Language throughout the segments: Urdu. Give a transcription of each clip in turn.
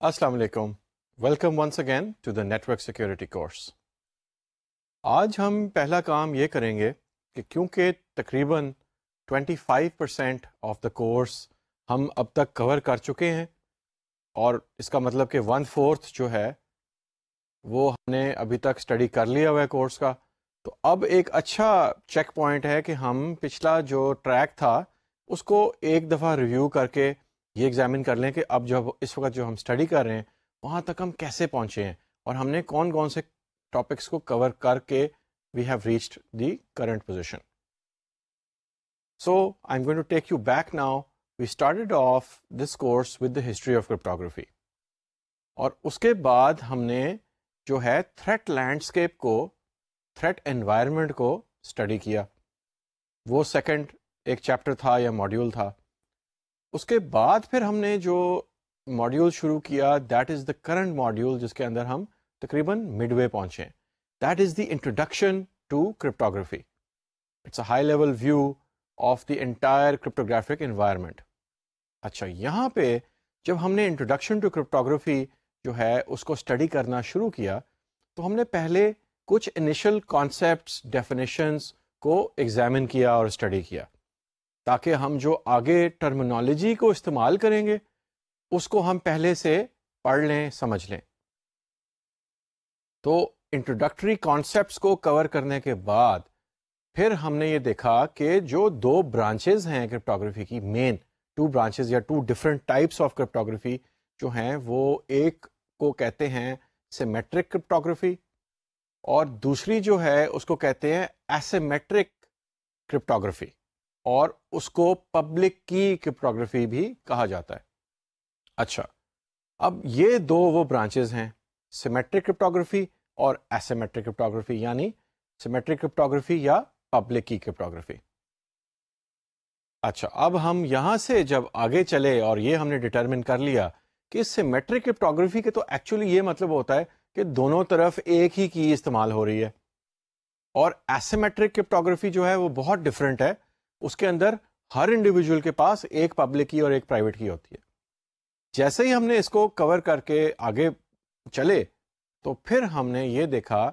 السلام علیکم. Welcome once again to the network security course. آج ہم پہلا کام یہ کریں گے کہ کیونکہ تقریباً 25% آف دا کورس ہم اب تک کور کر چکے ہیں اور اس کا مطلب کہ 1/4 جو ہے وہ ہم نے ابھی تک اسٹڈی کر لیا ہوا ہے کورس کا. تو اب ایک اچھا چیک پوائنٹ ہے کہ ہم پچھلا جو ٹریک تھا اس کو ایک دفعہ ریویو کر کے یہ ایگزامن کر لیں کہ اب جب اس وقت جو ہم اسٹڈی کر رہے ہیں وہاں تک ہم کیسے پہنچے ہیں اور ہم نے کون کون سے ٹاپکس کو کور کر کے we have reached the current position. So I am going to take you back now. We started off this course with the history of cryptography اور اس کے بعد ہم نے جو ہے تھریٹ لینڈسکیپ کو، تھریٹ انوائرمنٹ کو اسٹڈی کیا. وہ سیکنڈ ایک چیپٹر تھا یا ماڈیول تھا. اس کے بعد پھر ہم نے جو ماڈیول شروع کیا that is the current module جس کے اندر ہم تقریباً مڈ وے پہنچے. That is the introduction to cryptography. It's a high level view of the entire cryptographic environment. اچھا، یہاں پہ جب ہم نے انٹروڈکشن ٹو کرپٹوگرافی جو ہے اس کو اسٹڈی کرنا شروع کیا تو ہم نے پہلے کچھ انیشل کانسیپٹس، ڈیفینیشنس کو ایگزامن کیا اور اسٹڈی کیا تاکہ ہم جو آگے ٹرمینالوجی کو استعمال کریں گے اس کو ہم پہلے سے پڑھ لیں، سمجھ لیں. تو انٹروڈکٹری کانسیپٹس کو کور کرنے کے بعد پھر ہم نے یہ دیکھا کہ جو دو برانچز ہیں کرپٹوگرافی کی، مین 2 برانچز یا 2 ڈفرینٹ ٹائپس آف کرپٹوگرافی جو ہیں، وہ ایک کو کہتے ہیں سیمیٹرک کرپٹوگرافی اور دوسری جو ہے اس کو کہتے ہیں ایسیمیٹرک کرپٹوگرافی اور اس کو پبلک کی کرپٹوگرافی بھی کہا جاتا ہے. اچھا، اب یہ دو وہ برانچز ہیں، سیمیٹرک کرپٹوگرافی اور ایسیمیٹرک کرپٹوگرافی، یعنی سیمیٹرک کرپٹوگرافی یا پبلک کی کرپٹوگرافی. اچھا، اب ہم یہاں سے جب آگے چلے اور یہ ہم نے ڈٹرمن کر لیا کہ سیمیٹرک کرپٹوگرافی کے تو ایکچولی یہ مطلب ہوتا ہے کہ دونوں طرف ایک ہی کی استعمال ہو رہی ہے، اور ایسیمیٹرک کرپٹوگرافی جو ہے وہ بہت ڈفرینٹ ہے. اس کے اندر ہر انڈیویجول کے پاس ایک پبلک کی اور ایک پرائیویٹ کی ہوتی ہے. جیسے ہی ہم نے اس کو کور کر کے آگے چلے تو پھر ہم نے یہ دیکھا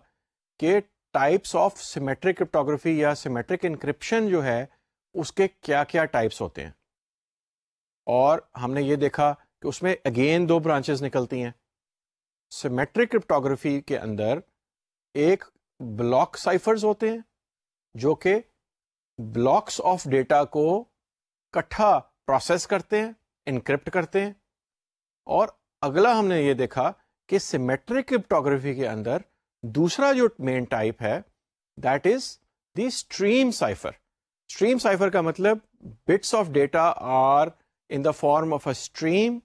کہ ٹائپس آف سیمیٹرک کرپٹوگرافی یا سیمیٹرک انکرپشن جو ہے اس کے کیا کیا ٹائپس ہوتے ہیں، اور ہم نے یہ دیکھا کہ اس میں اگین 2 برانچز نکلتی ہیں. سیمیٹرک کرپٹوگرافی کے اندر ایک بلاک سائفرز ہوتے ہیں جو کہ بلاکس آف ڈیٹا کو کٹھا پروسیس کرتے ہیں، انکرپٹ کرتے ہیں. اور اگلا ہم نے یہ دیکھا کہ سیمیٹرک کرپٹوگرافی کے اندر دوسرا جو مین ٹائپ ہے that is the stream cipher. Stream cipher کا مطلب bits of data are in the form of a stream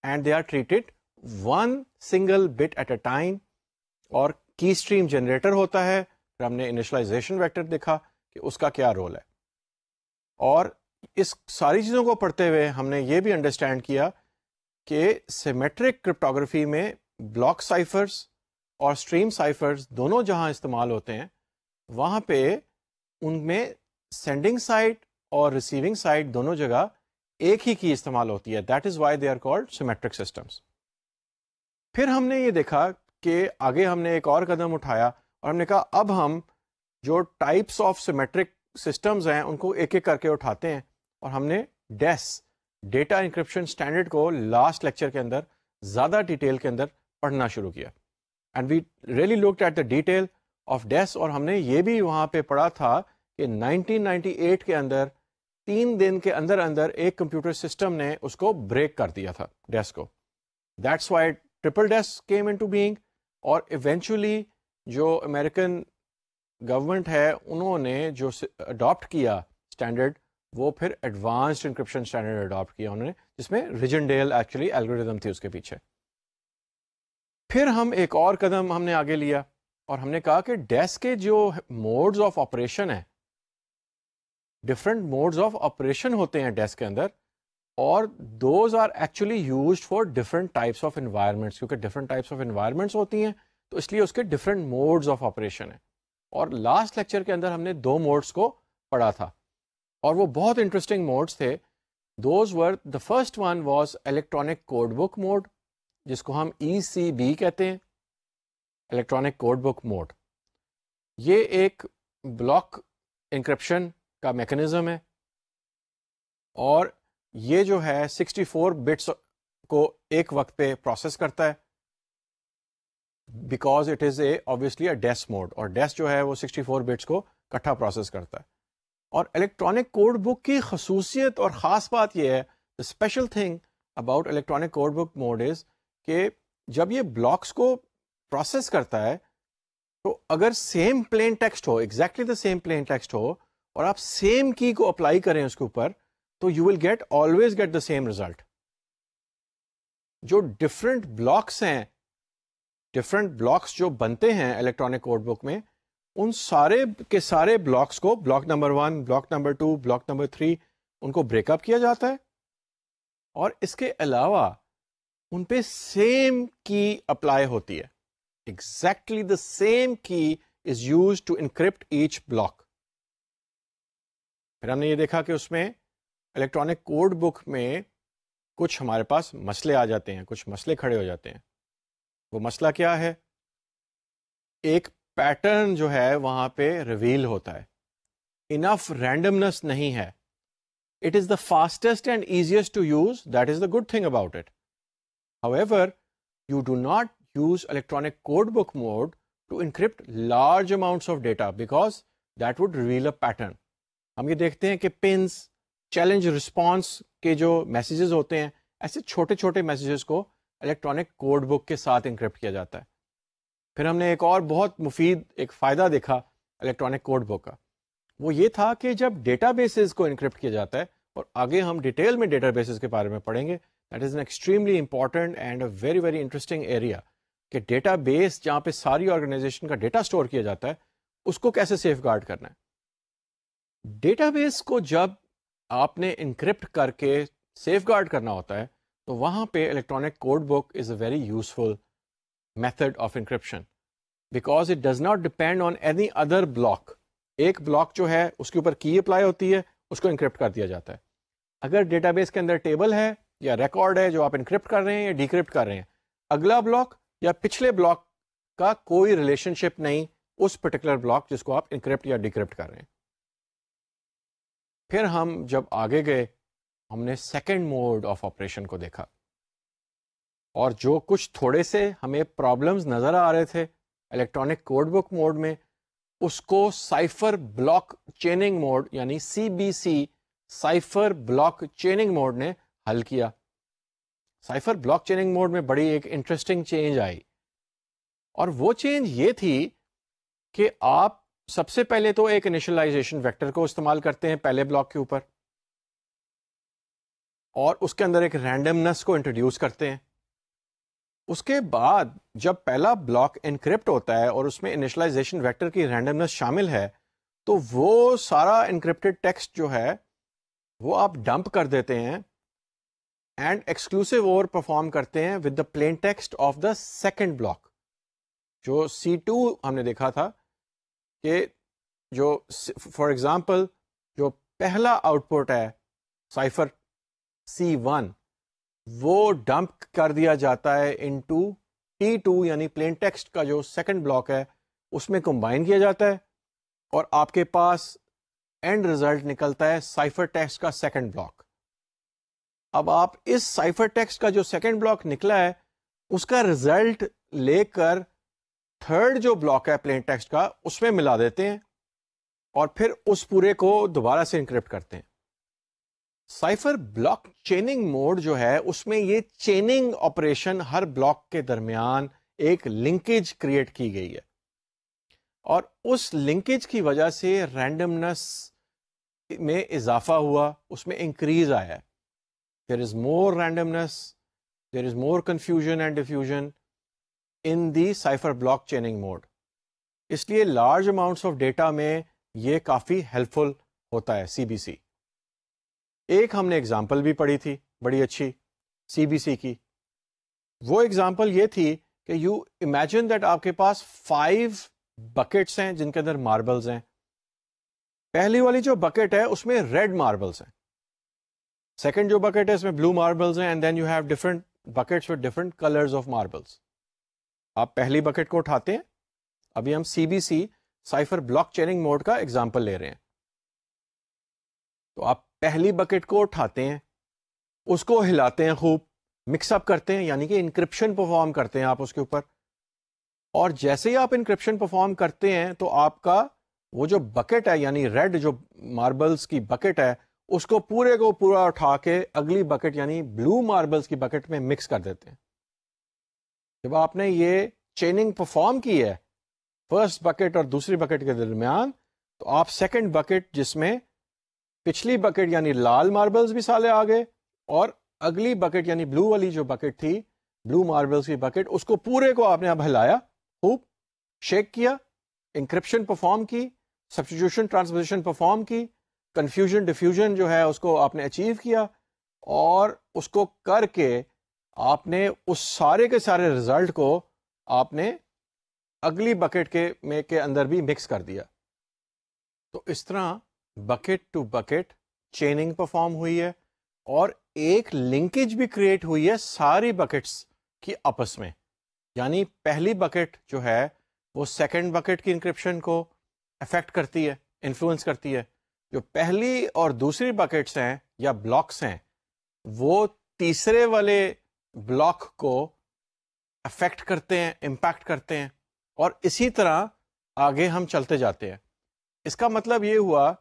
and they are treated one single bit at a time, اور کی اسٹریم جنریٹر ہوتا ہے. پھر ہم نے انیشلائزیشن ویکٹر دیکھا کہ اس کا کیا رول ہے، اور اس ساری چیزوں کو پڑھتے ہوئے ہم نے یہ بھی انڈرسٹینڈ کیا کہ سیمیٹرک کرپٹوگرافی میں بلاک سائفرز اور اسٹریم سائفرز دونوں جہاں استعمال ہوتے ہیں وہاں پہ ان میں سینڈنگ سائڈ اور ریسیونگ سائڈ دونوں جگہ ایک ہی کی استعمال ہوتی ہے. That is why they are called symmetric systems. پھر ہم نے یہ دیکھا کہ آگے ہم نے ایک اور قدم اٹھایا اور ہم نے کہا اب ہم جو ٹائپس آف سیمیٹرک سسٹمز ہیں ان کو ایک ایک کر کے اٹھاتے ہیں، اور ہم نے ڈیٹا انکرپشن اسٹینڈرڈ کو لاسٹ لیکچر کے اندر زیادہ ڈیٹیل کے اندر پڑھنا شروع کیا. And we really looked at the detail of DES, اور ہم نے یہ بھی وہاں پہ پڑھا تھا کہ 1998 کے اندر 3 دن کے اندر اندر ایک کمپیوٹر سسٹم نے اس کو بریک کر دیا تھا، ڈیس کو. That's why triple DES came into being. اور ایونچولی جو امریکن گورنمنٹ ہے انہوں نے جو اڈاپٹ کیا اسٹینڈرڈ وہ پھر ایڈوانسڈ انکرپشن اسٹینڈرڈ اڈاپٹ کیا انہوں نے، جس میں ریجنڈیل ایکچولی الگوریدم تھی اس کے پیچھے. پھر ہم ایک اور قدم ہم نے آگے لیا اور ہم نے کہا کہ ڈیس کے جو موڈز آف آپریشن ہیں، ڈفرنٹ موڈز آف آپریشن ہوتے ہیں ڈیس کے اندر، اور those are actually used for different types of environments. کیونکہ ڈفرنٹ ٹائپس آف انوائرمنٹس ہوتی ہیں تو اس لیے اس کے ڈفرنٹ موڈز آف آپریشن ہیں. اور لاسٹ لیکچر کے اندر ہم نے 2 موڈز کو پڑھا تھا اور وہ بہت انٹرسٹنگ موڈز تھے. Those were the first one was electronic code book mode جس کو ہم ECB کہتے ہیں، الیکٹرانک کوڈ بک موڈ. یہ ایک بلاک انکرپشن کا میکنزم ہے، اور یہ جو ہے 64 بٹس کو ایک وقت پہ پروسیس کرتا ہے، because it is obviously a DES mode, اور ڈیس جو ہے وہ 64 بٹس کو اکٹھا پروسیس کرتا ہے. اور الیکٹرانک کوڈ بک کی خصوصیت اور خاص بات یہ ہے، the special thing about electronic code book mode is کہ جب یہ بلاکس کو پروسیس کرتا ہے تو اگر سیم پلین ٹیکسٹ ہو، exactly the same plain text ہو، اور آپ سیم کی کو اپلائی کریں اس کے اوپر، تو you will get always get the same result. جو ڈفرنٹ بلاکس ہیں، ڈفرنٹ بلاکس جو بنتے ہیں الیکٹرانک کوڈ بک میں، ان سارے کے سارے بلاکس کو block number 1، block number 2، block number 3 ان کو بریک اپ کیا جاتا ہے، اور اس کے علاوہ ان پہ سیم کی اپلائی ہوتی ہے. Exactly the same key is use to encrypt each block. پھر ہم نے یہ دیکھا کہ اس میں الیکٹرانک کوڈ بک میں کچھ ہمارے پاس مسئلے آ جاتے ہیں، کچھ مسئلے کھڑے ہو جاتے ہیں. وہ مسئلہ کیا ہے؟ ایک پیٹرن جو ہے وہاں پہ ریویل ہوتا ہے، انف رینڈمنس نہیں ہے. It is the fastest and easiest to use, that is the good thing about it. However, you do not use electronic code book mode to encrypt large amounts of data because that would reveal a pattern. ہم یہ دیکھتے ہیں کہ پنس، چیلنج رسپانس کے جو میسیجز ہوتے ہیں، ایسے چھوٹے چھوٹے میسیجز کو الیکٹرانک کوڈ بک کے ساتھ انکرپٹ کیا جاتا ہے. پھر ہم نے ایک اور بہت مفید ایک فائدہ دیکھا الیکٹرانک کوڈ بک کا. وہ یہ تھا کہ جب ڈیٹا بیسز کو انکرپٹ کیا جاتا ہے، اور آگے ہم ڈیٹیل میں ڈیٹا بیسز کے بارے میں پڑھیں گے، that is an extremely important and a very very interesting area, کہ ڈیٹا بیس جہاں پہ ساری آرگنائزیشن کا ڈیٹا اسٹور کیا جاتا ہے، اس کو کیسے سیف گارڈ کرنا ہے. ڈیٹا بیس کو جب آپ نے انکرپٹ کر کے سیف گارڈ کرنا ہوتا ہے، تو وہاں پہ electronic code book is a very useful method of encryption, because it does not depend on any other block. ایک بلاک جو ہے اس کے اوپر کی اپلائی ہوتی ہے، اس کو انکرپٹ کر دیا جاتا ہے. اگر ڈیٹا بیس کے اندر ٹیبل ہے یا ریکارڈ ہے جو آپ انکرپٹ کر رہے ہیں یا ڈیکرپٹ کر رہے ہیں، اگلا بلاک یا پچھلے بلاک کا کوئی ریلیشن شپ نہیں اس پرٹیکولر بلاک جس کو آپ انکرپٹ یا ڈیکرپٹ کر رہے ہیں. پھر ہم جب آگے گئے، ہم نے سیکنڈ موڈ آف آپریشن کو دیکھا، اور جو کچھ تھوڑے سے ہمیں پرابلمز نظر آ رہے تھے الیکٹرانک کوڈ بک موڈ میں، اس کو سائفر بلاک چیننگ موڈ یعنی CBC، cipher block chaining mode نے حل کیا. سائفر بلاک چیننگ موڈ میں بڑی ایک انٹرسٹنگ چینج آئی، اور وہ چینج یہ تھی کہ آپ سب سے پہلے تو ایک انیشلائزیشن ویکٹر کو استعمال کرتے ہیں پہلے بلاک کے اوپر، اور اس کے اندر ایک رینڈمنس کو انٹروڈیوس کرتے ہیں. اس کے بعد جب پہلا بلاک انکرپٹ ہوتا ہے اور اس میں انیشلائزیشن ویکٹر کی رینڈمنس شامل ہے، تو وہ سارا انکرپٹڈ ٹیکسٹ جو ہے وہ آپ ڈمپ کر دیتے ہیں اینڈ ایکسکلوسیو اور پرفارم کرتے ہیں with the plain text of the second block. جو C2 ہم نے دیکھا تھا کہ جو فار ایگزامپل جو پہلا آؤٹ پٹ ہے سائفر C1، وہ ڈمپ کر دیا جاتا ہے انٹو T2 یعنی پلین ٹیکسٹ کا جو سیکنڈ بلاک ہے، اس میں کمبائن کیا جاتا ہے، اور آپ کے پاس اینڈ ریزلٹ نکلتا ہے سائفر ٹیکسٹ کا سیکنڈ بلاک. اب آپ اس سائفر ٹیکسٹ کا جو سیکنڈ بلاک نکلا ہے، اس کا ریزلٹ لے کر تھرڈ جو بلاک ہے پلین ٹیکسٹ کا، اس میں ملا دیتے ہیں، اور پھر اس پورے کو دوبارہ سے انکرپٹ کرتے ہیں. سائفر بلاک چیننگ موڈ جو ہے، اس میں یہ چیننگ آپریشن ہر بلاک کے درمیان ایک لنکیج کریٹ کی گئی ہے، اور اس لنکیج کی وجہ سے رینڈمنس میں اضافہ ہوا، اس میں انکریز آیا ہے. There is more randomness, there is more confusion and diffusion in the cipher block chaining mode. اس لیے لارج اماؤنٹس آف ڈیٹا میں یہ کافی ہیلپ فل ہوتا ہے CBC. ایک ہم نے اگزامپل بھی پڑھی تھی بڑی اچھی CBC کی. وہ اگزامپل یہ تھی کہ یو امیجن دیٹ آپ کے پاس 5 بکٹس ہیں جن کے اندر ماربلز ہیں. پہلی والی جو بکٹ ہے اس میں ریڈ ماربلز ہیں، سیکنڈ جو بکٹ ہے اس میں بلو ماربلز ہیں، and then you have different buckets with different colors of marbles. آپ پہلی بکٹ کو اٹھاتے ہیں. ابھی ہم CBC cipher block chaining mode کا ایگزامپل لے رہے ہیں. تو آپ پہلی بکٹ کو اٹھاتے ہیں, اس کو ہلاتے ہیں, خوب مکس اپ کرتے ہیں, یعنی کہ انکرپشن پرفارم کرتے ہیں آپ اس کے اوپر. اور جیسے ہی آپ انکرپشن پرفارم کرتے ہیں تو آپ کا وہ جو بکٹ ہے, یعنی ریڈ جو ماربلس کی بکٹ ہے, اس کو پورا اٹھا کے اگلی بکٹ یعنی بلو ماربلس کی بکٹ میں مکس کر دیتے ہیں. جب آپ نے یہ چیننگ پرفارم کی ہے فرسٹ بکٹ اور دوسری بکٹ کے درمیان, تو آپ سیکنڈ بکٹ جس میں پچھلی بکٹ یعنی لال ماربلس بھی سالے آ گئے اور اگلی بکٹ یعنی بلو والی جو بکٹ تھی, بلو ماربلس کی بکٹ, اس کو پورے کو آپ نے اب ہلایا, خوب شیک کیا, انکرپشن پرفارم کی, سبسٹیٹیوشن ٹرانسپوزیشن پرفارم کی, کنفیوژن ڈیفیوژن جو ہے اس کو آپ نے اچیو کیا, اور اس کو کر کے آپ نے اس سارے کے سارے ریزلٹ کو آپ نے اگلی بکٹ کے اندر بھی مکس کر دیا. تو اس طرح bucket to bucket chaining perform ہوئی ہے اور ایک لنکیج بھی کریٹ ہوئی ہے ساری بکٹس کی آپس میں. یعنی پہلی بکٹ جو ہے وہ سیکنڈ بکٹ کی انکرپشن کو افیکٹ کرتی ہے, انفلوئنس کرتی ہے. جو پہلی اور دوسری بکٹس ہیں یا بلاکس ہیں وہ تیسرے والے بلاک کو افیکٹ کرتے ہیں, امپیکٹ کرتے ہیں, اور اسی طرح آگے ہم چلتے جاتے ہیں. اس کا مطلب یہ ہوا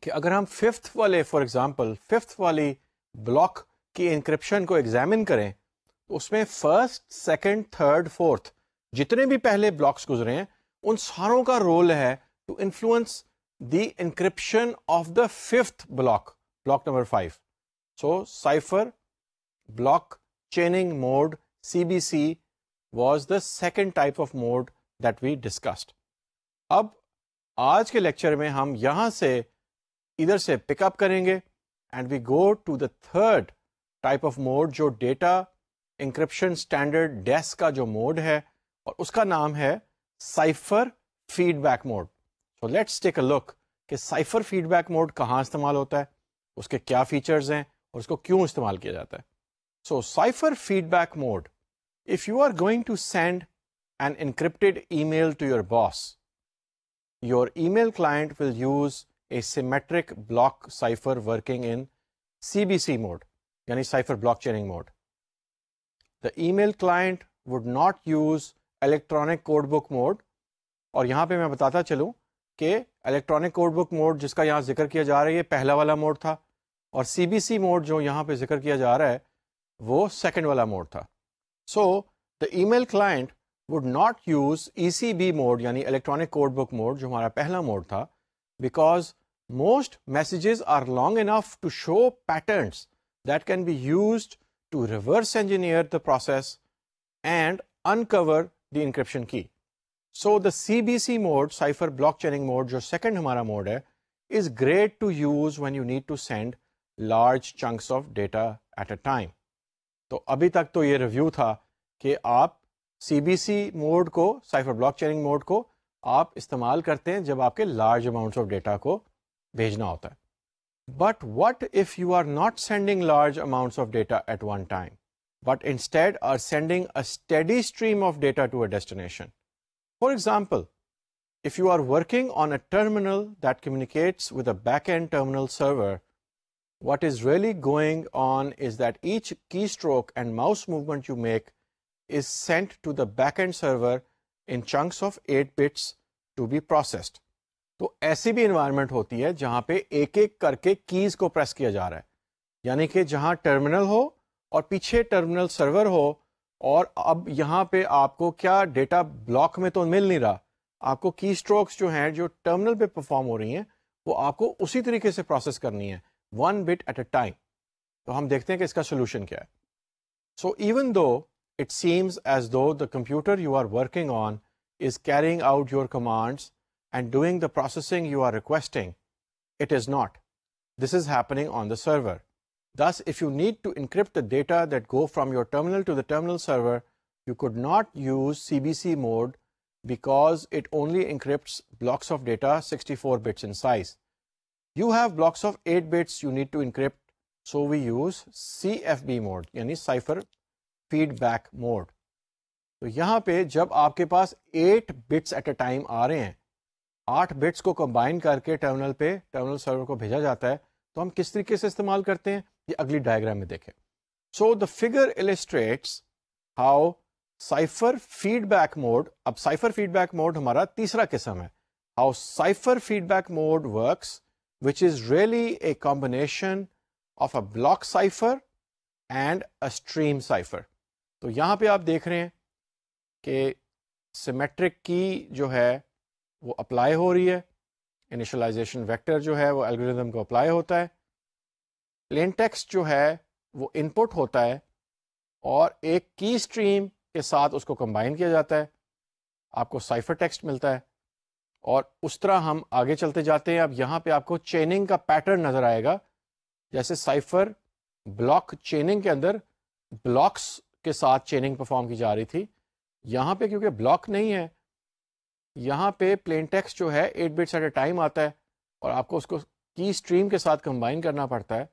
کہ اگر ہم ففتھ والے فار ایگزامپل ففتھ والی بلاک کی انکرپشن کو ایگزامن کریں تو اس میں فرسٹ, سیکنڈ, تھرڈ, فورتھ جتنے بھی پہلے بلاکس گزرے ہیں ان ساروں کا رول ہے to influence the encryption of the fifth block, block number 5. So cipher block chaining mode CBC was the second type of mode that we discussed. اب آج کے لیکچر میں ہم یہاں سے ادھر سے پک اپ کریں گے and we go to the third type of mode جو ڈیٹا انکرپشن اسٹینڈرڈ ڈیس کا جو موڈ ہے, اور اس کا نام ہے cipher feedback mode. So let's take a look کہ سائفر فیڈ بیک موڈ کہاں استعمال ہوتا ہے, اس کے کیا فیچرز ہیں اور اس کو کیوں استعمال کیا جاتا ہے. So cipher feedback mode, if you are going to send an encrypted email to your boss, your email client will use a symmetric block cipher working in CBC mode, yani cipher block chaining mode. The email client would not use electronic codebook mode. اور یہاں پہ میں بتاتا چلوں کہ الیکٹرانک کوڈ بک موڈ جس کا یہاں ذکر کیا جا رہا ہے یہ پہلا والا موڈ تھا, اور CBC موڈ جو یہاں پہ ذکر کیا جا رہا ہے وہ سیکنڈ والا موڈ تھا. So the email client would not use ECB mode یعنی electronic code book mode جو ہمارا پہلا موڈ تھا, because most messages are long enough to show patterns that can be used to reverse engineer the process and uncover the encryption key. So the CBC mode, cipher block chaining mode جو second ہمارا موڈ ہے, is great to use when you need to send large chunks of data at a time. تو ابھی تک تو یہ ریویو تھا کہ آپ CBC موڈ کو, سائفر بلاک چیننگ موڈ کو آپ استعمال کرتے ہیں جب آپ کے لارج اماؤنٹس آف ڈیٹا کو بھیجنا ہوتا ہے. But what if you are not sending large amounts of data at one time but instead are sending a steady stream of data to a destination. For example, if you are working on a terminal that communicates with a back-end terminal server, what is really going on is that each keystroke and mouse movement you make is sent to the back-end server in chunks of 8 bits to be processed. تو ایسی بھی انوائرمنٹ ہوتی ہے جہاں پہ ایک ایک کر کے کیز کو پریس کیا جا رہا ہے, یعنی کہ جہاں ٹرمینل ہو اور پیچھے ٹرمینل سرور ہو, اور اب یہاں پہ آپ کو کیا ڈیٹا بلاک میں تو مل نہیں رہا, آپ کو کی اسٹروکس جو ہیں جو ٹرمینل پہ پرفارم ہو رہی ہیں وہ آپ کو اسی طریقے سے پروسیس کرنی ہے, 1 bit at a time. تو ہم دیکھتے ہیں کہ اس کا سولوشن کیا ہے. So even though it seems as though the computer you are working on is carrying out your commands and doing the processing you are requesting, it is not. This is happening on the server. Thus, if you need to encrypt the data that go from your terminal to the terminal server, you could not use CBC mode because it only encrypts blocks of data 64 bits in size. You have blocks of 8 bits you need to encrypt So we use CFB mode یعنی cipher feedback mode. تو یہاں پہ جب آپ کے پاس 8 bits at a time آ رہے ہیں, 8 bits کو کمبائن کر کے ٹرمینل پہ ٹرمینل سرور کو بھیجا جاتا ہے, تو ہم کس طریقے سے استعمال کرتے ہیں یہ اگلی ڈائیگرام میں دیکھیں. So the figure illustrates how cipher feedback mode, اب cipher feedback mode ہمارا تیسرا قسم ہے. How cipher feedback mode works, which is really a combination of a block cipher and a stream cipher. تو یہاں پہ آپ دیکھ رہے ہیں کہ سیمیٹرک کی جو ہے وہ اپلائی ہو رہی ہے, انیشلائزیشن ویکٹر جو ہے وہ الگوریدم کو اپلائی ہوتا ہے, پلین ٹیکسٹ جو ہے وہ ان پٹ ہوتا ہے اور ایک کی اسٹریم کے ساتھ اس کو کمبائن کیا جاتا ہے, آپ کو سائفر ٹیکسٹ ملتا ہے, اور اس طرح ہم آگے چلتے جاتے ہیں. اب یہاں پہ آپ کو چیننگ کا پیٹرن نظر آئے گا, جیسے سائفر بلاک چیننگ کے اندر بلاکس کے ساتھ چیننگ پرفارم کی جا رہی تھی. یہاں پہ کیونکہ بلاک نہیں ہے, یہاں پہ پلین ٹیکسٹ جو ہے 8 bits ایٹ اے ٹائم آتا ہے اور آپ کو اس کو کی اسٹریم کے ساتھ کمبائن کرنا پڑتا ہے.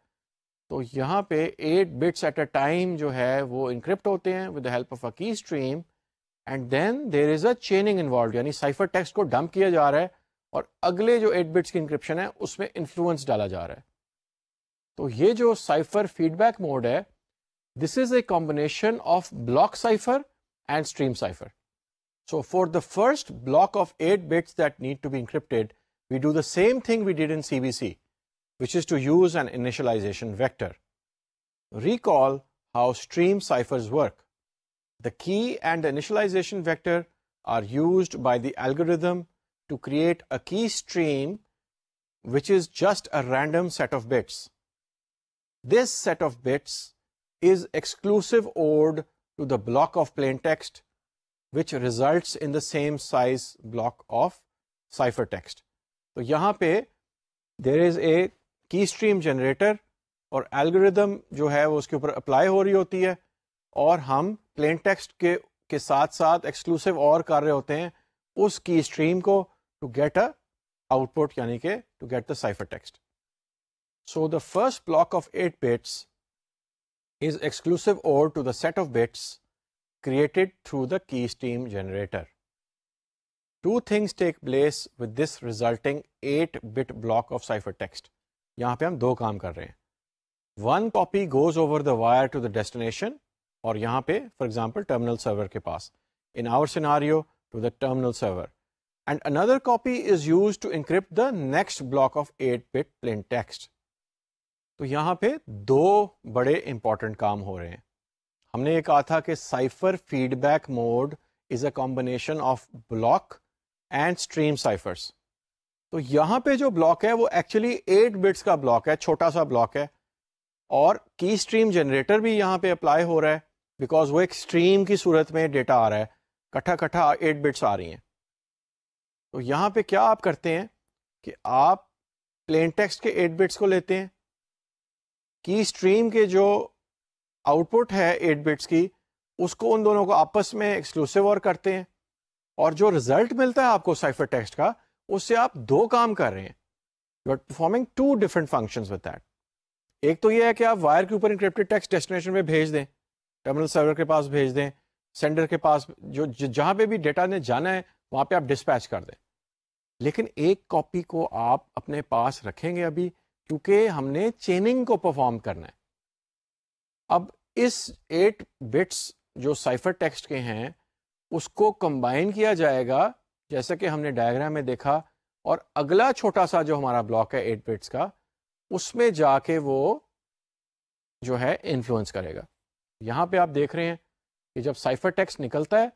تو یہاں پہ 8 bits ایٹ اے ٹائم جو ہے وہ انکرپٹ ہوتے ہیں with the help of a key stream, and then there is a chaining involved, یعنی سائفر ٹیکسٹ کو ڈمپ کیا جا رہا ہے اور اگلے جو 8 bits کی انکرپشن ہے اس میں انفلوئنس ڈالا جا رہا ہے. تو یہ جو سائفر فیڈ بیک موڈ ہے, this is a combination of block cipher and stream cipher. So for the first block of 8 bits that need to be encrypted, we do the same thing we did in CBC, which is to use an initialization vector. Recall how stream ciphers work. The key and the initialization vector are used by the algorithm to create a key stream, which is just a random set of bits. This set of bits is exclusive ORed to the block of plain text, which results in the same size block of ciphertext. تو یہاں پہ there is a key stream generator اور algorithm جو ہے وہ اس کے اوپر اپلائی ہو رہی ہوتی ہے, اور ہم plain text کے ساتھ ساتھ exclusive اور کر رہے ہوتے ہیں اس key stream کو to get a output, یعنی کہ to get the ciphertext. So the first block of 8 bits is exclusive OR to the set of bits created through the key stream generator. Two things take place with this resulting 8-bit block of ciphertext. یہاں پہ ہم دو کام کر رہے ہیں. One copy goes over the wire to the destination, اور یہاں پہ for example terminal server کے پاس, in our scenario to the terminal server, and another copy is used to encrypt the next block of 8-bit plain text. تو یہاں پہ دو بڑے امپورٹنٹ کام ہو رہے ہیں. ہم نے یہ کہا تھا کہ cipher feedback mode is a combination of block and stream ciphers. تو یہاں پہ جو بلاک ہے وہ ایکچولی 8 bits کا بلاک ہے, چھوٹا سا بلاک ہے, اور کی اسٹریم جنریٹر بھی یہاں پہ اپلائی ہو رہا ہے بیکاز وہ ایک اسٹریم کی صورت میں ڈیٹا آ رہا ہے, کٹھا 8 bits آ رہی ہیں. تو یہاں پہ کیا آپ کرتے ہیں کہ آپ پلین ٹیکسٹ کے 8 bits کو لیتے ہیں, کی اسٹریم کے جو آؤٹ پٹ ہے 8 bits کی اس کو ان دونوں کو آپس میں ایکسکلوسیو اور کرتے ہیں, اور جو ریزلٹ ملتا ہے آپ کو سائفر ٹیکسٹ کا, اس سے آپ دو کام کر رہے ہیں. You are performing 2 different functions with that. ایک تو یہ ہے کہ آپ وائر کے اوپر انکرپٹڈ ٹیکسٹ ڈیسٹینیشن میں بھیج دیں, ٹرمینل سرور کے پاس بھیج دیں, سینڈر کے پاس جو جہاں پہ بھی ڈیٹا نے جانا ہے وہاں پہ آپ ڈسپیچ کر دیں. لیکن ایک کاپی کو آپ اپنے پاس رکھیں گے ابھی, کیونکہ ہم نے چیننگ کو پرفارم کرنا ہے. اب اس 8 bits جو سائفر ٹیکسٹ کے ہیں اس کو کمبائن کیا جائے گا جیسا کہ ہم نے ڈائیگرام میں دیکھا, اور اگلا چھوٹا سا جو ہمارا بلاک ہے 8 bits کا, اس میں جا کے وہ جو ہے انفلوئنس کرے گا. یہاں پہ آپ دیکھ رہے ہیں کہ جب سائفر ٹیکسٹ نکلتا ہے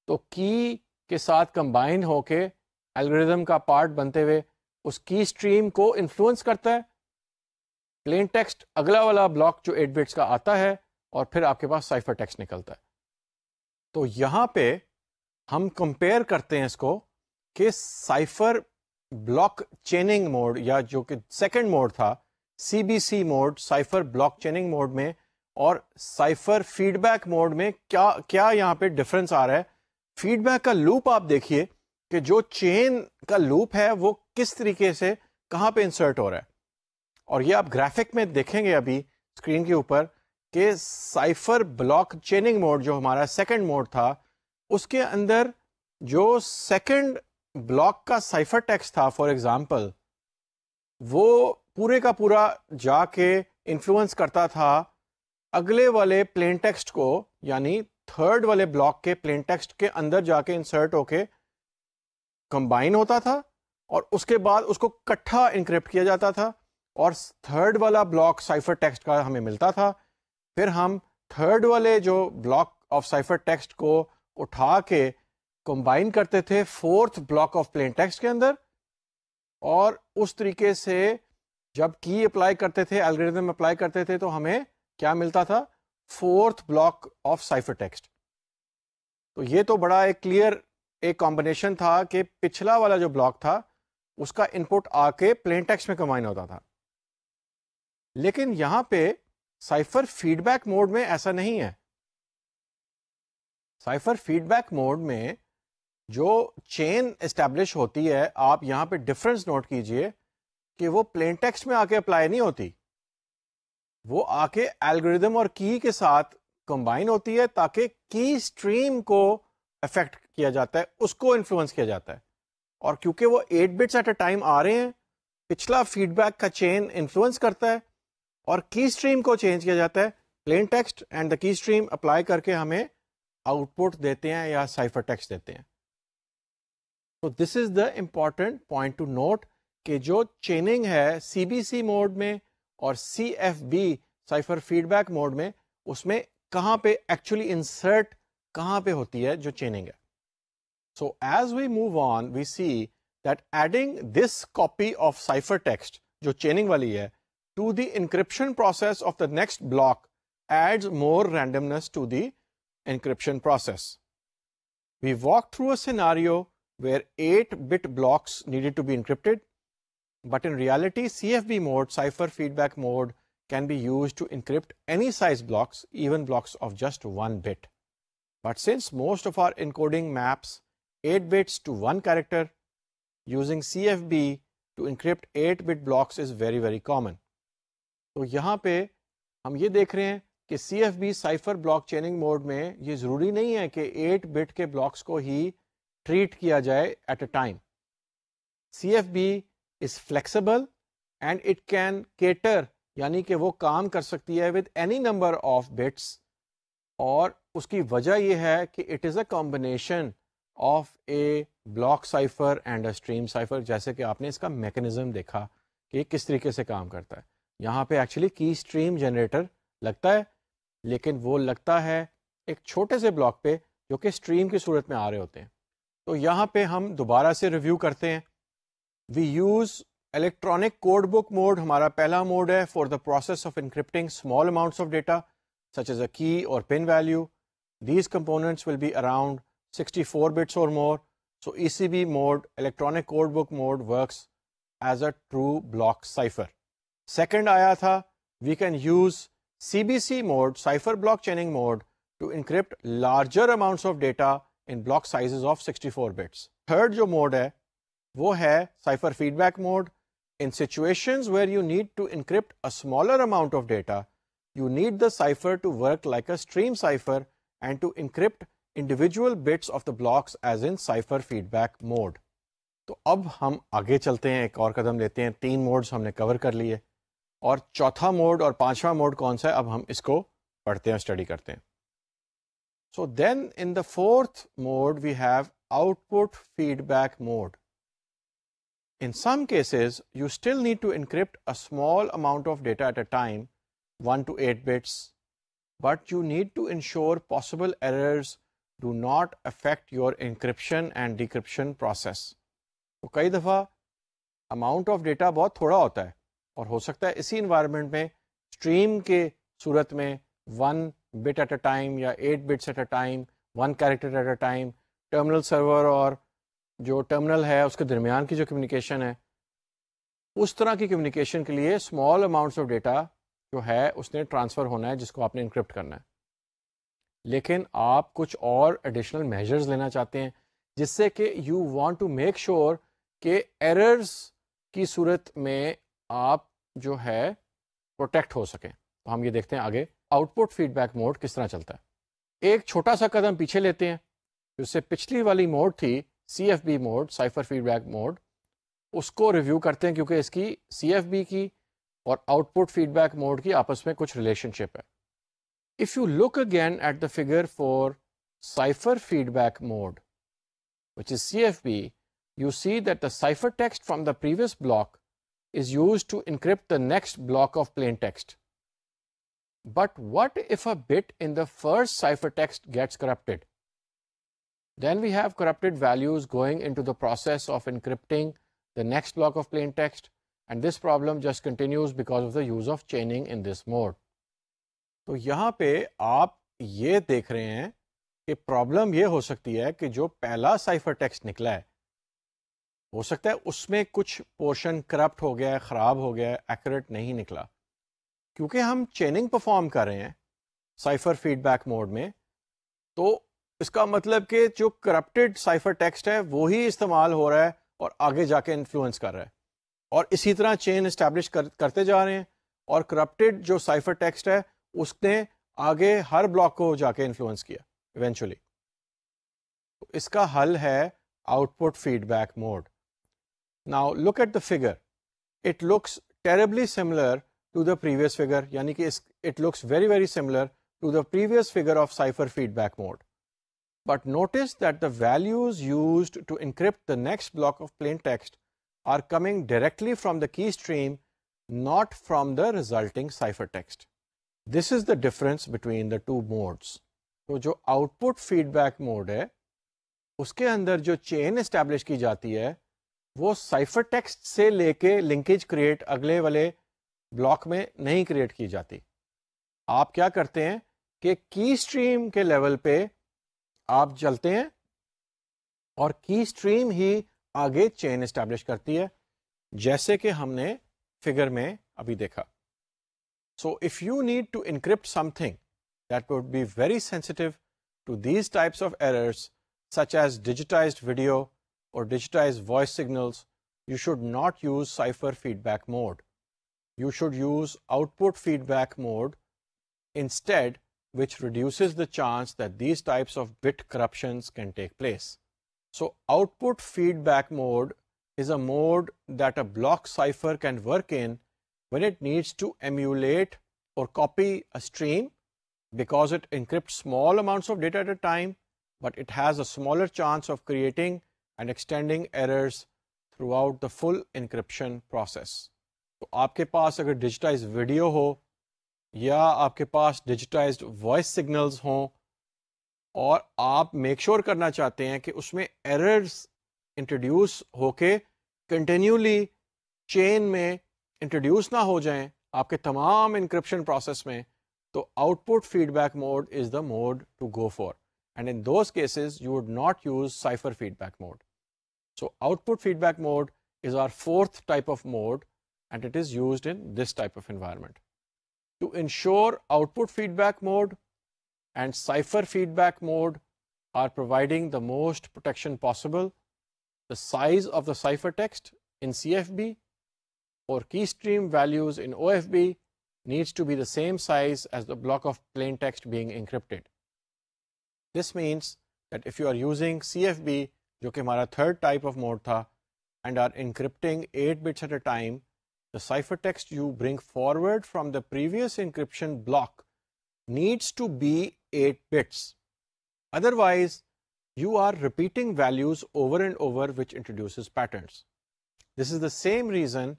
تو کی کے ساتھ کمبائن ہو کے الگوریدم کا پارٹ بنتے ہوئے اس کی اسٹریم کو انفلوئنس کرتا ہے. پلین ٹیکسٹ اگلا والا بلاک جو 8 bits کا آتا ہے, اور پھر آپ کے پاس سائفر ٹیکسٹ نکلتا ہے. تو یہاں پہ ہم کمپیئر کرتے ہیں اس کو کہ سائفر بلاک چیننگ موڈ, یا جو کہ سیکنڈ موڈ تھا CBC mode, cipher block chaining mode میں, اور سائفر فیڈ بیک موڈ میں کیا یہاں پہ ڈفرنس آ رہا ہے. فیڈ بیک کا لوپ آپ دیکھیے کہ جو چین کا لوپ ہے وہ کس طریقے سے کہاں پہ انسرٹ ہو رہا ہے, اور یہ آپ گرافک میں دیکھیں گے ابھی اسکرین کے اوپر کہ سائفر بلاک چیننگ موڈ جو ہمارا سیکنڈ موڈ تھا اس کے اندر جو سیکنڈ بلاک کا سائفر ٹیکسٹ تھا فار ایگزامپل وہ پورے کا پورا جا کے انفلوئنس کرتا تھا اگلے والے پلین ٹیکسٹ کو، یعنی تھرڈ والے بلاک کے پلین ٹیکسٹ کے اندر جا کے انسرٹ ہو کے کمبائن ہوتا تھا اور اس کے بعد اس کو کٹھا انکرپٹ کیا جاتا تھا اور تھرڈ والا بلاک سائفر ٹیکسٹ کا ہمیں ملتا تھا. پھر ہم تھرڈ والے جو بلاک آف سائفر ٹیکسٹ کو اٹھا کے کمبائن کرتے تھے fourth block of plain text کے اندر، اور اس طریقے سے جب کی اپلائی کرتے تھے، الگوریتھم اپلائی کرتے تھے تو ہمیں کیا ملتا تھا؟ Fourth block of cipher text. تو یہ تو بڑا ایک کلیئر ایک کمبینیشن تھا کہ پچھلا والا جو بلاک تھا اس کا ان پٹ آ کے پلین ٹیکسٹ میں کمبائن ہوتا تھا. لیکن یہاں پہ سائفر فیڈ بیک موڈ میں ایسا نہیں ہے. سائفر فیڈ بیک موڈ میں جو چین اسٹیبلش ہوتی ہے، آپ یہاں پہ ڈفرنس نوٹ کیجئے کہ وہ پلین ٹیکسٹ میں آ کے اپلائی نہیں ہوتی، وہ آ کے الگوریدم اور کی کے ساتھ کمبائن ہوتی ہے تاکہ کی اسٹریم کو افیکٹ کیا جاتا ہے، اس کو انفلوئنس کیا جاتا ہے. اور کیونکہ وہ 8 بٹس ایٹ اے ٹائم آ رہے ہیں، پچھلا فیڈ بیک کا چین انفلوئنس کرتا ہے اور کی اسٹریم کو چینج کیا جاتا ہے. پلین ٹیکسٹ اینڈ دا کی اسٹریم اپلائی کر کے ہمیں آؤٹ پٹ دیتے ہیں یا سائفر ٹیکسٹ دیتے ہیں. تو this is the important point to note کہ جو چیننگ ہے سی بی سی موڈ میں اور C F B cipher feedback mode میں، اس میں کہاں پہ ایکچولی انسرٹ کہاں پہ ہوتی ہے جو چیننگ ہے. So as we move on we see that adding this copy of cipher text جو چیننگ والی ہے to the encryption process of the next block adds more randomness to the encryption process. We walked through a scenario where 8-bit blocks needed to be encrypted, but in reality, CFB mode, cipher feedback mode, can be used to encrypt any size blocks, even blocks of just 1 bit. But since most of our encoding maps 8 bits to 1 character, using CFB to encrypt 8-bit blocks is very, very common. تو یہاں پہ ہم یہ دیکھ رہے ہیں کہ C F B cipher block chaining mode میں یہ ضروری نہیں ہے کہ 8 بٹ کے بلاکس کو ہی ٹریٹ کیا جائے at a time. C F B is flexible and it can cater, یعنی کہ وہ کام کر سکتی ہے with any number of bits, اور اس کی وجہ یہ ہے کہ it is a combination of a block cipher and a stream cipher. جیسے کہ آپ نے اس کا میکنزم دیکھا کہ یہ کس طریقے سے کام کرتا ہے. یہاں پہ ایکچولی کی اسٹریم جنریٹر لگتا ہے، لیکن وہ لگتا ہے ایک چھوٹے سے بلاک پہ جو کہ اسٹریم کی صورت میں آ رہے ہوتے ہیں. تو یہاں پہ ہم دوبارہ سے ریویو کرتے ہیں. We use electronic code book mode, ہمارا پہلا موڈ ہے for the process of encrypting small amounts of data such as a key اور pin value. These components will be around 64 bits or more. So ECB mode, electronic code book mode, works as a true block cipher. Second آیا تھا we can use CBC mode, cipher block chaining mode, to encrypt larger amounts of data in block sizes of 64 bits. Third جو mode ہے وہ ہے cipher feedback mode. In situations where you need to encrypt a smaller amount of data, you need the cipher to work like a stream cipher and to encrypt individual bits of the blocks as in cipher feedback mode. تو اب ہم آگے چلتے ہیں، ایک اور قدم لیتے ہیں. 3 موڈز ہم نے کور کر لیے، اور چوتھا موڈ اور پانچواں موڈ کون سا ہے اب ہم اس کو پڑھتے ہیں، اسٹڈی کرتے ہیں. So then in the fourth mode we have output feedback mode. In some cases, you still need to encrypt a small amount of data at a time, 1 to 8 bits, but you need to ensure possible errors do not affect your encryption and decryption process. تو کئی دفعہ اماؤنٹ آف ڈیٹا بہت تھوڑا ہوتا ہے، اور ہو سکتا ہے اسی انوائرمنٹ میں اسٹریم کے صورت میں 1 bit ایٹ اے ٹائم یا 8 bits at a time, 1 character at a time, terminal server اور جو ٹرمینل ہے اس کے درمیان کی جو کمیونیکیشن ہے، اس طرح کی کمیونیکیشن کے لیے اسمال اماؤنٹس آف ڈیٹا جو ہے اس نے ٹرانسفر ہونا ہے جس کو آپ نے انکرپٹ کرنا ہے. لیکن آپ کچھ اور ایڈیشنل میجرز لینا چاہتے ہیں جس سے کہ you want to make sure کہ ایررز کی صورت میں آپ جو ہے پروٹیکٹ ہو سکیں. تو ہم یہ دیکھتے ہیں آگے output feedback mode کس طرح چلتا ہے. ایک چھوٹا سا قدم پیچھے لیتے ہیں. جس سے پچھلی والی موڈ تھی C F B mode, cipher feedback mode, اس کو ریویو کرتے ہیں کیونکہ اس کی سی ایف بی کی اور output feedback mode کی آپس میں کچھ ریلیشن شپ ہے. If you look again at the figure for cipher feedback mode which is CFB, you see that the ciphertext from the previous block is used to encrypt the next block of plain text. But what if a bit in the first ciphertext gets corrupted? Then we have corrupted values going into the process of encrypting the next block of plain text, and this problem just continues because of the use of chaining in this mode. تو یہاں پہ آپ یہ دیکھ رہے ہیں کہ پرابلم یہ ہو سکتی ہے کہ جو پہلا سائفر ٹیکسٹ نکلا ہے ہو سکتا ہے اس میں کچھ پورشن کرپٹ ہو گیا ہے, خراب ہو گیا ہے, ایکوریٹ نہیں نکلا. کیونکہ ہم چیننگ پرفارم کر رہے ہیں سائفر فیڈ بیک موڈ میں, تو اس کا مطلب کہ جو کرپٹڈ سائفر ٹیکسٹ ہے وہی استعمال ہو رہا ہے اور آگے جا کے انفلوئنس کر رہا ہے, اور اسی طرح چین اسٹیبلش کرتے جا رہے ہیں, اور کرپٹڈ جو سائفر ٹیکسٹ ہے اس نے آگے ہر بلاک کو جا کے انفلوئنس کیا ایونچولی. اس کا حل ہے output feedback mode. Now look at the figure, it looks terribly similar to the previous figure, یعنی کہ it looks very very similar to the previous figure of cipher feedback mode. But notice that the values used to encrypt the next block of plain text are coming directly from the key stream, not from the resulting ciphertext. This is the difference between the two modes. تو جو output feedback mode ہے اس کے اندر جو چین اسٹیبلش کی جاتی ہے وہ سائفر ٹیکسٹ سے لے کے لنکیج کریٹ اگلے والے بلاک میں نہیں کریٹ کی جاتی. آپ کیا کرتے ہیں کہ کی اسٹریم کے لیول پہ آپ چلتے ہیں اور کی اسٹریم ہی آگے چین اسٹیبلش کرتی ہے, جیسے کہ ہم نے فگر میں ابھی دیکھا. So if you need to encrypt something that would be very sensitive to these types of errors, such as digitized video or digitized voice signals, you should not use cipher feedback mode. You should use output feedback mode instead, which reduces the chance that these types of bit corruptions can take place. So output feedback mode is a mode that a block cipher can work in when it needs to emulate or copy a stream, because it encrypts small amounts of data at a time, but it has a smaller chance of creating and extending errors throughout the full encryption process. تو آپ کے پاس اگر ڈیجیٹائز ویڈیو ہو یا آپ کے پاس ڈیجیٹائزڈ وائس سگنلز ہوں اور آپ میک شور کرنا چاہتے ہیں کہ اس میں ایررز انٹروڈیوس ہو کے کنٹینیولی چین میں انٹروڈیوس نہ ہو جائیں آپ کے تمام انکرپشن پروسیس میں, تو output feedback mode is the mode to go for, and in those cases you would not use cipher feedback mode. So output feedback mode is our fourth type of mode, and it is used in this type of environment. To ensure output feedback mode and cipher feedback mode are providing the most protection possible, the size of the ciphertext in CFB or keystream values in OFB needs to be the same size as the block of plain text being encrypted. This means that if you are using CFB, جو کہ ہمارا third type of mode تھا, and are encrypting 8 bits at a time, the ciphertext you bring forward from the previous encryption block needs to be 8 bits. Otherwise, you are repeating values over and over, which introduces patterns. This is the same reason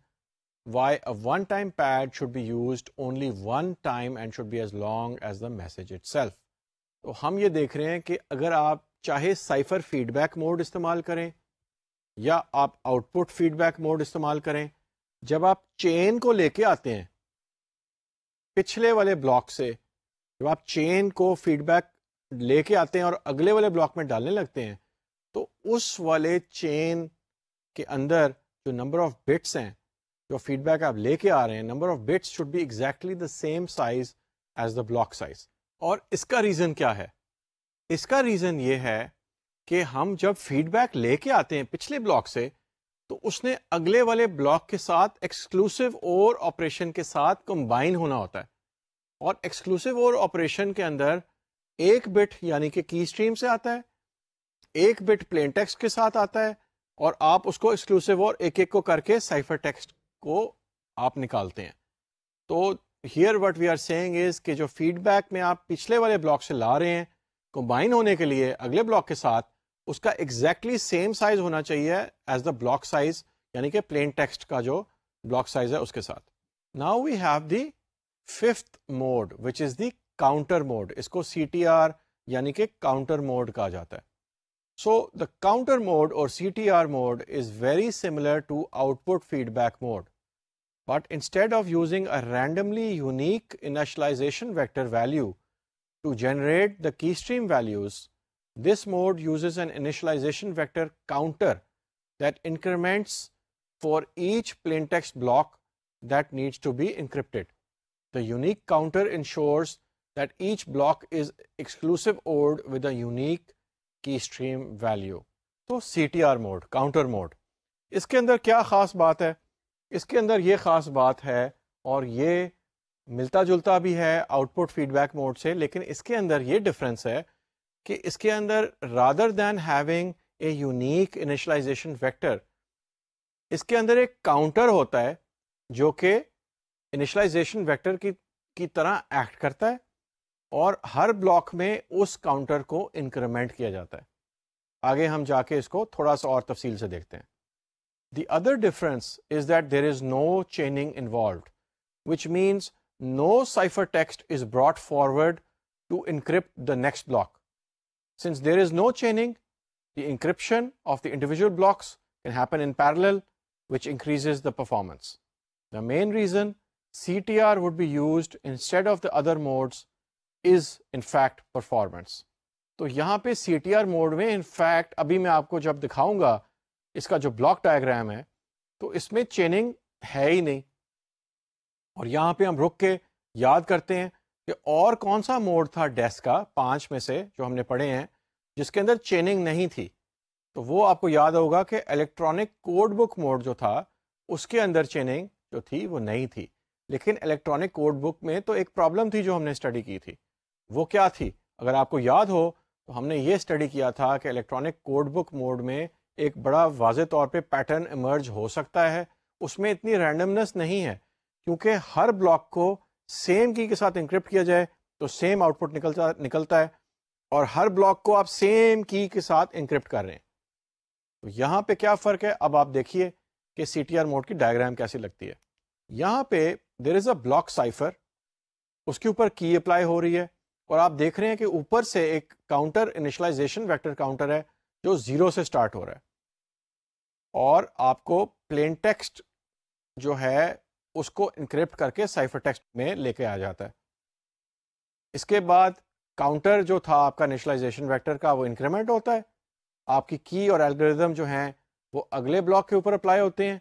why a one-time pad should be used only one time and should be as long as the message itself. تو ہم یہ دیکھ رہے ہیں کہ اگر آپ چاہے سائفر فیڈ بیک موڈ استعمال کریں یا آپ output feedback mode استعمال کریں, جب آپ چین کو لے کے آتے ہیں پچھلے والے بلاک سے, جب آپ چین کو فیڈ بیک لے کے آتے ہیں اور اگلے والے بلاک میں ڈالنے لگتے ہیں, تو اس والے چین کے اندر جو نمبر آف بٹس ہیں جو فیڈ بیک آپ لے کے آ رہے ہیں, number of bits should be exactly the same size as the block size. اور اس کا ریزن کیا ہے؟ اس کا ریزن یہ ہے کہ ہم جب فیڈ بیک لے کے آتے ہیں پچھلے بلاک سے, تو اس نے اگلے والے بلاک کے ساتھ ایکسکلوسیو اور آپریشن کے ساتھ کمبائن ہونا ہوتا ہے. اور ایکسکلوسیو اور آپریشن کے اندر ایک بٹ یعنی کہ کی اسٹریم سے آتا ہے, ایک بٹ پلین ٹیکسٹ کے ساتھ آتا ہے, اور آپ اس کو ایکسکلوسیو اور ایک ایک کو کر کے سائفر ٹیکسٹ کو آپ نکالتے ہیں. تو here what we are seeing is کہ جو فیڈ بیک میں آپ پچھلے والے بلاک سے لا رہے ہیں کمبائن ہونے کے لیے اگلے بلاک کے ساتھ, اس کا ایگزیکٹلی سیم سائز ہونا چاہیے ایز دا بلاک سائز, یعنی کہ پلین ٹیکسٹ کا جو بلاک سائز ہے اس کے ساتھ. Now we have the fifth mode which is the counter mode. اس کو CTR یعنی کہ کاؤنٹر موڈ کہا جاتا ہے. سو دا کاؤنٹر موڈ اور CTR mode is very similar to output feedback mode, but instead of using a randomly unique initialization vector value to generate the keystream values, this mode uses an initialization vector counter that increments for each plaintext block that needs to be encrypted. The unique counter ensures that each block is exclusive ORed with a unique keystream value. تو CTR mode, counter mode. اس کے اندر کیا خاص بات ہے؟ اس کے اندر یہ خاص بات ہے, اور یہ ملتا جلتا بھی ہے output feedback mode سے, لیکن اس کے اندر یہ ڈفرینس ہے کہ اس کے اندر rather than having a unique initialization vector, اس کے اندر ایک کاؤنٹر ہوتا ہے جو کہ انیشلائزیشن ویکٹر کی طرح ایکٹ کرتا ہے, اور ہر بلاک میں اس کاؤنٹر کو انکریمنٹ کیا جاتا ہے. آگے ہم جا کے اس کو تھوڑا سا اور تفصیل سے دیکھتے ہیں. The other difference is that there is no chaining involved, which means no ciphertext is brought forward to encrypt the next block. Since there is no chaining, the encryption of the individual blocks can happen in parallel, which increases the performance. The main reason CTR would be used instead of the other modes is in fact performance. تو یہاں پہ CTR موڈ میں in fact ابھی میں آپ کو جب دکھاؤں گا اس کا جو بلاک ڈائیگرام ہے تو اس میں چیننگ ہے ہی نہیں. اور یہاں پہ ہم رک کے یاد کرتے ہیں کہ اور کون سا موڈ تھا ڈیس کا 5 میں سے جو ہم نے پڑھے ہیں جس کے اندر چیننگ نہیں تھی. تو وہ آپ کو یاد ہوگا کہ الیکٹرانک کوڈ بک موڈ جو تھا اس کے اندر چیننگ جو تھی وہ نہیں تھی. لیکن الیکٹرانک کوڈ بک میں تو ایک پرابلم تھی جو ہم نے اسٹڈی کی تھی. وہ کیا تھی؟ اگر آپ کو یاد ہو تو ہم نے یہ اسٹڈی کیا تھا کہ الیکٹرانک کوڈ بک موڈ میں ایک بڑا واضح طور پہ پیٹرن ایمرج ہو سکتا ہے. اس میں اتنی رینڈمنس نہیں ہے کیونکہ ہر بلاک کو سیم کی کے ساتھ انکرپٹ کیا جائے تو سیم آؤٹ پٹ نکلتا ہے, اور ہر بلاک کو آپ سیم کی کے ساتھ انکرپٹ کر رہے ہیں. تو یہاں پہ کیا فرق ہے اب آپ دیکھیے کہ CTR موڈ کی ڈائیگرام کیسی لگتی ہے. یہاں پہ دیر از اے بلاک سائفر, اس کے اوپر کی اپلائی ہو رہی ہے, اور آپ دیکھ رہے ہیں کہ اوپر سے ایک کاؤنٹر انیشلائزیشن ویکٹر کاؤنٹر ہے جو 0 سے سٹارٹ ہو رہا ہے, اور آپ کو پلین ٹیکسٹ جو ہے اس کو انکرپٹ کر کے سائفر ٹیکسٹ میں لے کے آ جاتا ہے. اس کے بعد کاؤنٹر جو تھا آپ کا انیشلائزیشن ویکٹر کا وہ انکریمنٹ ہوتا ہے, آپ کی کی اور الگوریتھم جو ہیں وہ اگلے بلاک کے اوپر اپلائی ہوتے ہیں,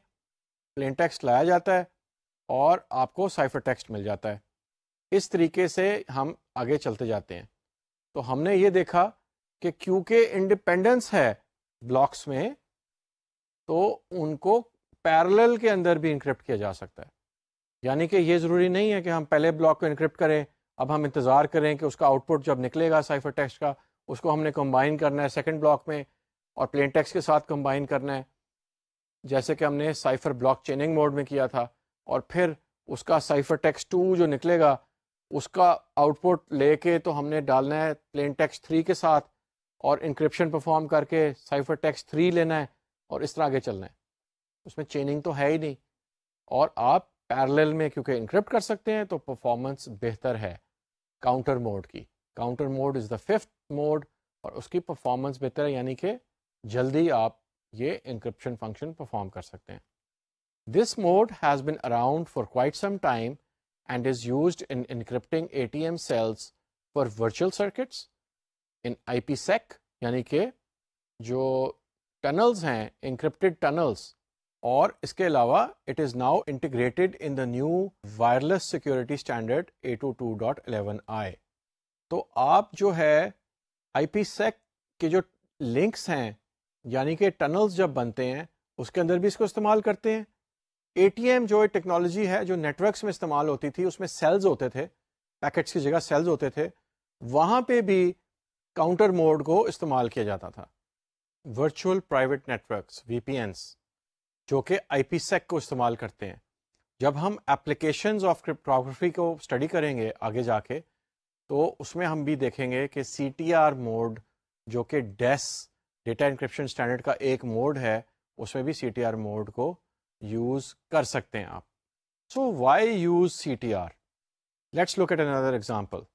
پلین ٹیکسٹ لایا جاتا ہے اور آپ کو سائفر ٹیکسٹ مل جاتا ہے. اس طریقے سے ہم آگے چلتے جاتے ہیں. تو ہم نے یہ دیکھا کہ کیونکہ انڈیپینڈنس ہے بلاکس میں تو ان کو پیرلل کے اندر بھی انکرپٹ کیا جا سکتا ہے. یعنی کہ یہ ضروری نہیں ہے کہ ہم پہلے بلاک کو انکرپٹ کریں, اب ہم انتظار کریں کہ اس کا آؤٹ پٹ جب نکلے گا سائفر ٹیکسٹ کا اس کو ہم نے کمبائن کرنا ہے سیکنڈ بلاک میں اور پلین ٹیکسٹ کے ساتھ کمبائن کرنا ہے, جیسے کہ ہم نے سائفر بلاک چیننگ موڈ میں کیا تھا. اور پھر اس کا سائفر ٹیکسٹ 2 جو نکلے گا اس کا آؤٹ پٹ لے کے تو ہم نے ڈالنا ہے پلین ٹیکسٹ 3 کے ساتھ اور انکرپشن پرفارم کر کے سائفر ٹیکسٹ 3 لینا ہے اور اس طرح آگے چلنا ہے. اس میں چیننگ تو ہے ہی نہیں, اور آپ پیرلل میں کیونکہ انکرپٹ کر سکتے ہیں تو پرفارمنس بہتر ہے کاؤنٹر موڈ کی. Counter mood is the 5th mood اور اس کی پرفارمنس بہتر ہے, یعنی کہ جلدی آپ یہ انکرپشن فنکشن پرفارم کر سکتے ہیں. This mode has been around for quite some time and is used in encrypting ATM cells for virtual circuits in IPsec, یعنی کہ جو ٹنلز ہیں encrypted tunnels, اور اس کے علاوہ it is now integrated in the new wireless security standard 802.11i. تو آپ جو ہے IPsec کے جو لنکس ہیں یعنی کہ ٹنلز جب بنتے ہیں اس کے اندر بھی اس کو استعمال کرتے ہیں. ATM جو ٹیکنالوجی ہے جو نیٹ ورکس میں استعمال ہوتی تھی اس میں سیلز ہوتے تھے, پیکٹس کی جگہ سیلز ہوتے تھے، وہاں پہ بھی کاؤنٹر موڈ کو استعمال کیا جاتا تھا. ورچوئل پرائیویٹ نیٹورکس VPNs جو کہ IPsec کو استعمال کرتے ہیں. جب ہم اپلیکیشنز آف کرپٹوگرافی کو اسٹڈی کریں گے آگے جا کے، تو اس میں ہم بھی دیکھیں گے کہ CTR موڈ جو کہ ڈیٹا انکرپشن اسٹینڈرڈ کا ایک موڈ ہے، اس میں بھی CTR موڈ کو یوز کر سکتے ہیں آپ. So why use CTR؟ Let's look at another example.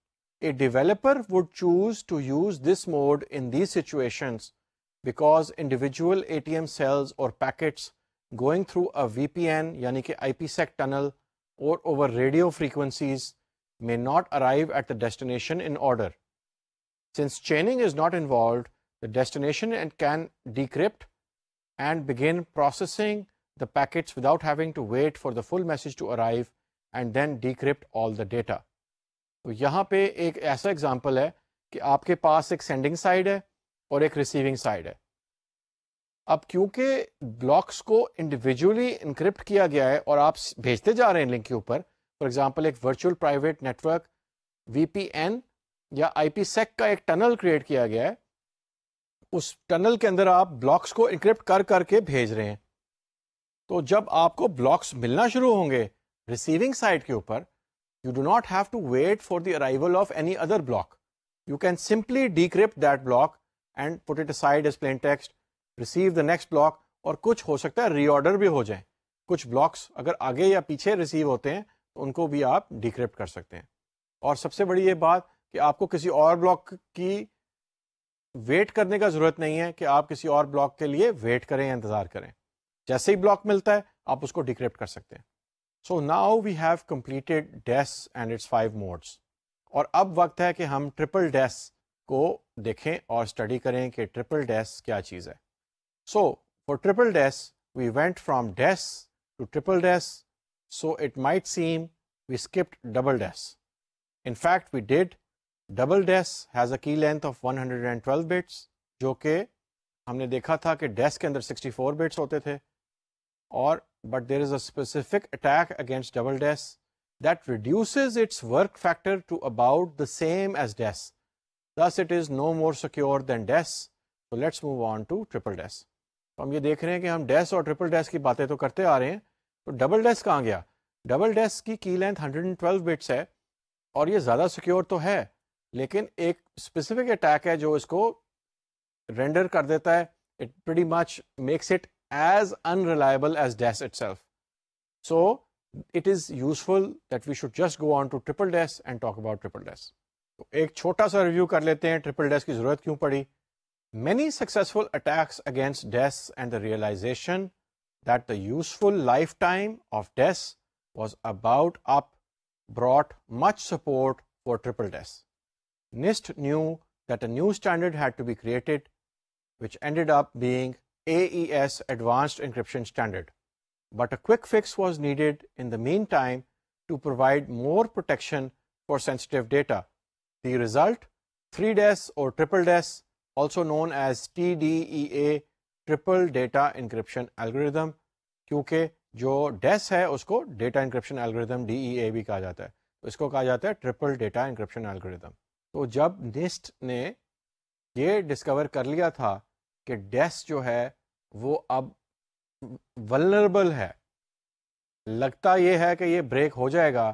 A developer would choose to use this mode in these situations because individual ATM cells or packets going through a VPN یعنی کہ IPsec tunnel or over radio frequencies may not arrive at the destination in order. Since chaining is not involved, the destination can decrypt and begin processing the packets without having to wait for the full message to arrive and then decrypt all the data. تو یہاں پہ ایک ایسا ایگزامپل ہے کہ آپ کے پاس ایک سینڈنگ سائڈ ہے اور ایک ریسیونگ سائڈ ہے. اب کیونکہ بلاکس کو انڈیویجولی انکرپٹ کیا گیا ہے اور آپ بھیجتے جا رہے ہیں لنک کے اوپر، فار ایگزامپل ایک ورچوئل پرائیویٹ نیٹورک VPN یا IPsec کا ایک ٹنل کریٹ کیا گیا ہے، اس ٹنل کے اندر آپ بلاکس کو انکرپٹ کر کر کے بھیج رہے ہیں. تو جب آپ کو بلاکس ملنا شروع ہوں گے ریسیونگ سائڈ کے اوپر، you do not have to wait for the arrival of any other block. You can simply decrypt that block and put it aside as plain text, receive the next block, اور کچھ ہو سکتا ہے ری آرڈر بھی ہو جائیں. کچھ بلاکس اگر آگے یا پیچھے ریسیو ہوتے ہیں تو ان کو بھی آپ ڈیکرپٹ کر سکتے ہیں. اور سب سے بڑی یہ بات کہ آپ کو کسی اور بلاک کی ویٹ کرنے کا ضرورت نہیں ہے کہ آپ کسی اور بلاک کے لیے ویٹ کریں یا انتظار کریں. جیسے ہی بلاک ملتا ہے آپ اس کو ڈیکرپٹ کر سکتے ہیں. So now we have completed DES and its 5 modes. اور اب وقت ہے کہ ہم ٹرپل ڈیس کو دیکھیں اور اسٹڈی کریں کہ ٹرپل ڈیس کیا چیز ہے. So for triple DES we went from DES to triple DES, so it might seem we skipped double DES. In fact we did. Double DES has a key length of 112 bits جو کہ ہم نے دیکھا تھا کہ DES کے اندر 64 bits ہوتے تھے. اور but there is a specific attack against double DES that reduces its work factor to about the same as DES. Thus it is no more secure than DES. So let's move on to triple DES. تو ہم یہ دیکھ رہے ہیں کہ ہم DES اور triple DES کی باتیں تو کرتے آ رہے ہیں، تو double DES کہاں گیا؟ double DES کی کی لینتھ 112 bits ہے اور یہ زیادہ سیکیور تو ہے، لیکن ایک اسپیسیفک اٹیک ہے جو اس کو رینڈر کر دیتا ہے. It pretty much makes it as unreliable as DES itself. So it is useful that we should just go on to triple DES and talk about triple DES. تو ایک چھوٹا سا ریویو کر لیتے ہیں ٹرپل ڈیس کی ضرورت کیوں پڑی. Many successful attacks against DES and the realization that the useful lifetime of DES was about up brought much support for triple DES. NIST knew that a new standard had to be created, which ended up being AES Advanced Encryption Standard. But a quick fix was needed in the meantime to provide more protection for sensitive data. The result, 3DES or triple DES, also known as TDEA, Triple Data Encryption Algorithm, کیونکہ جو DES ہے اس کو ڈیٹا انکرپشن الگوریدم DEA بھی کہا جاتا ہے، تو اس کو کہا جاتا ہے ٹرپل ڈیٹا انکرپشن الگوریدم. تو جب NIST نے یہ ڈسکور کر لیا تھا کہ DES جو ہے وہ اب ولنریبل ہے، لگتا یہ ہے کہ یہ بریک ہو جائے گا،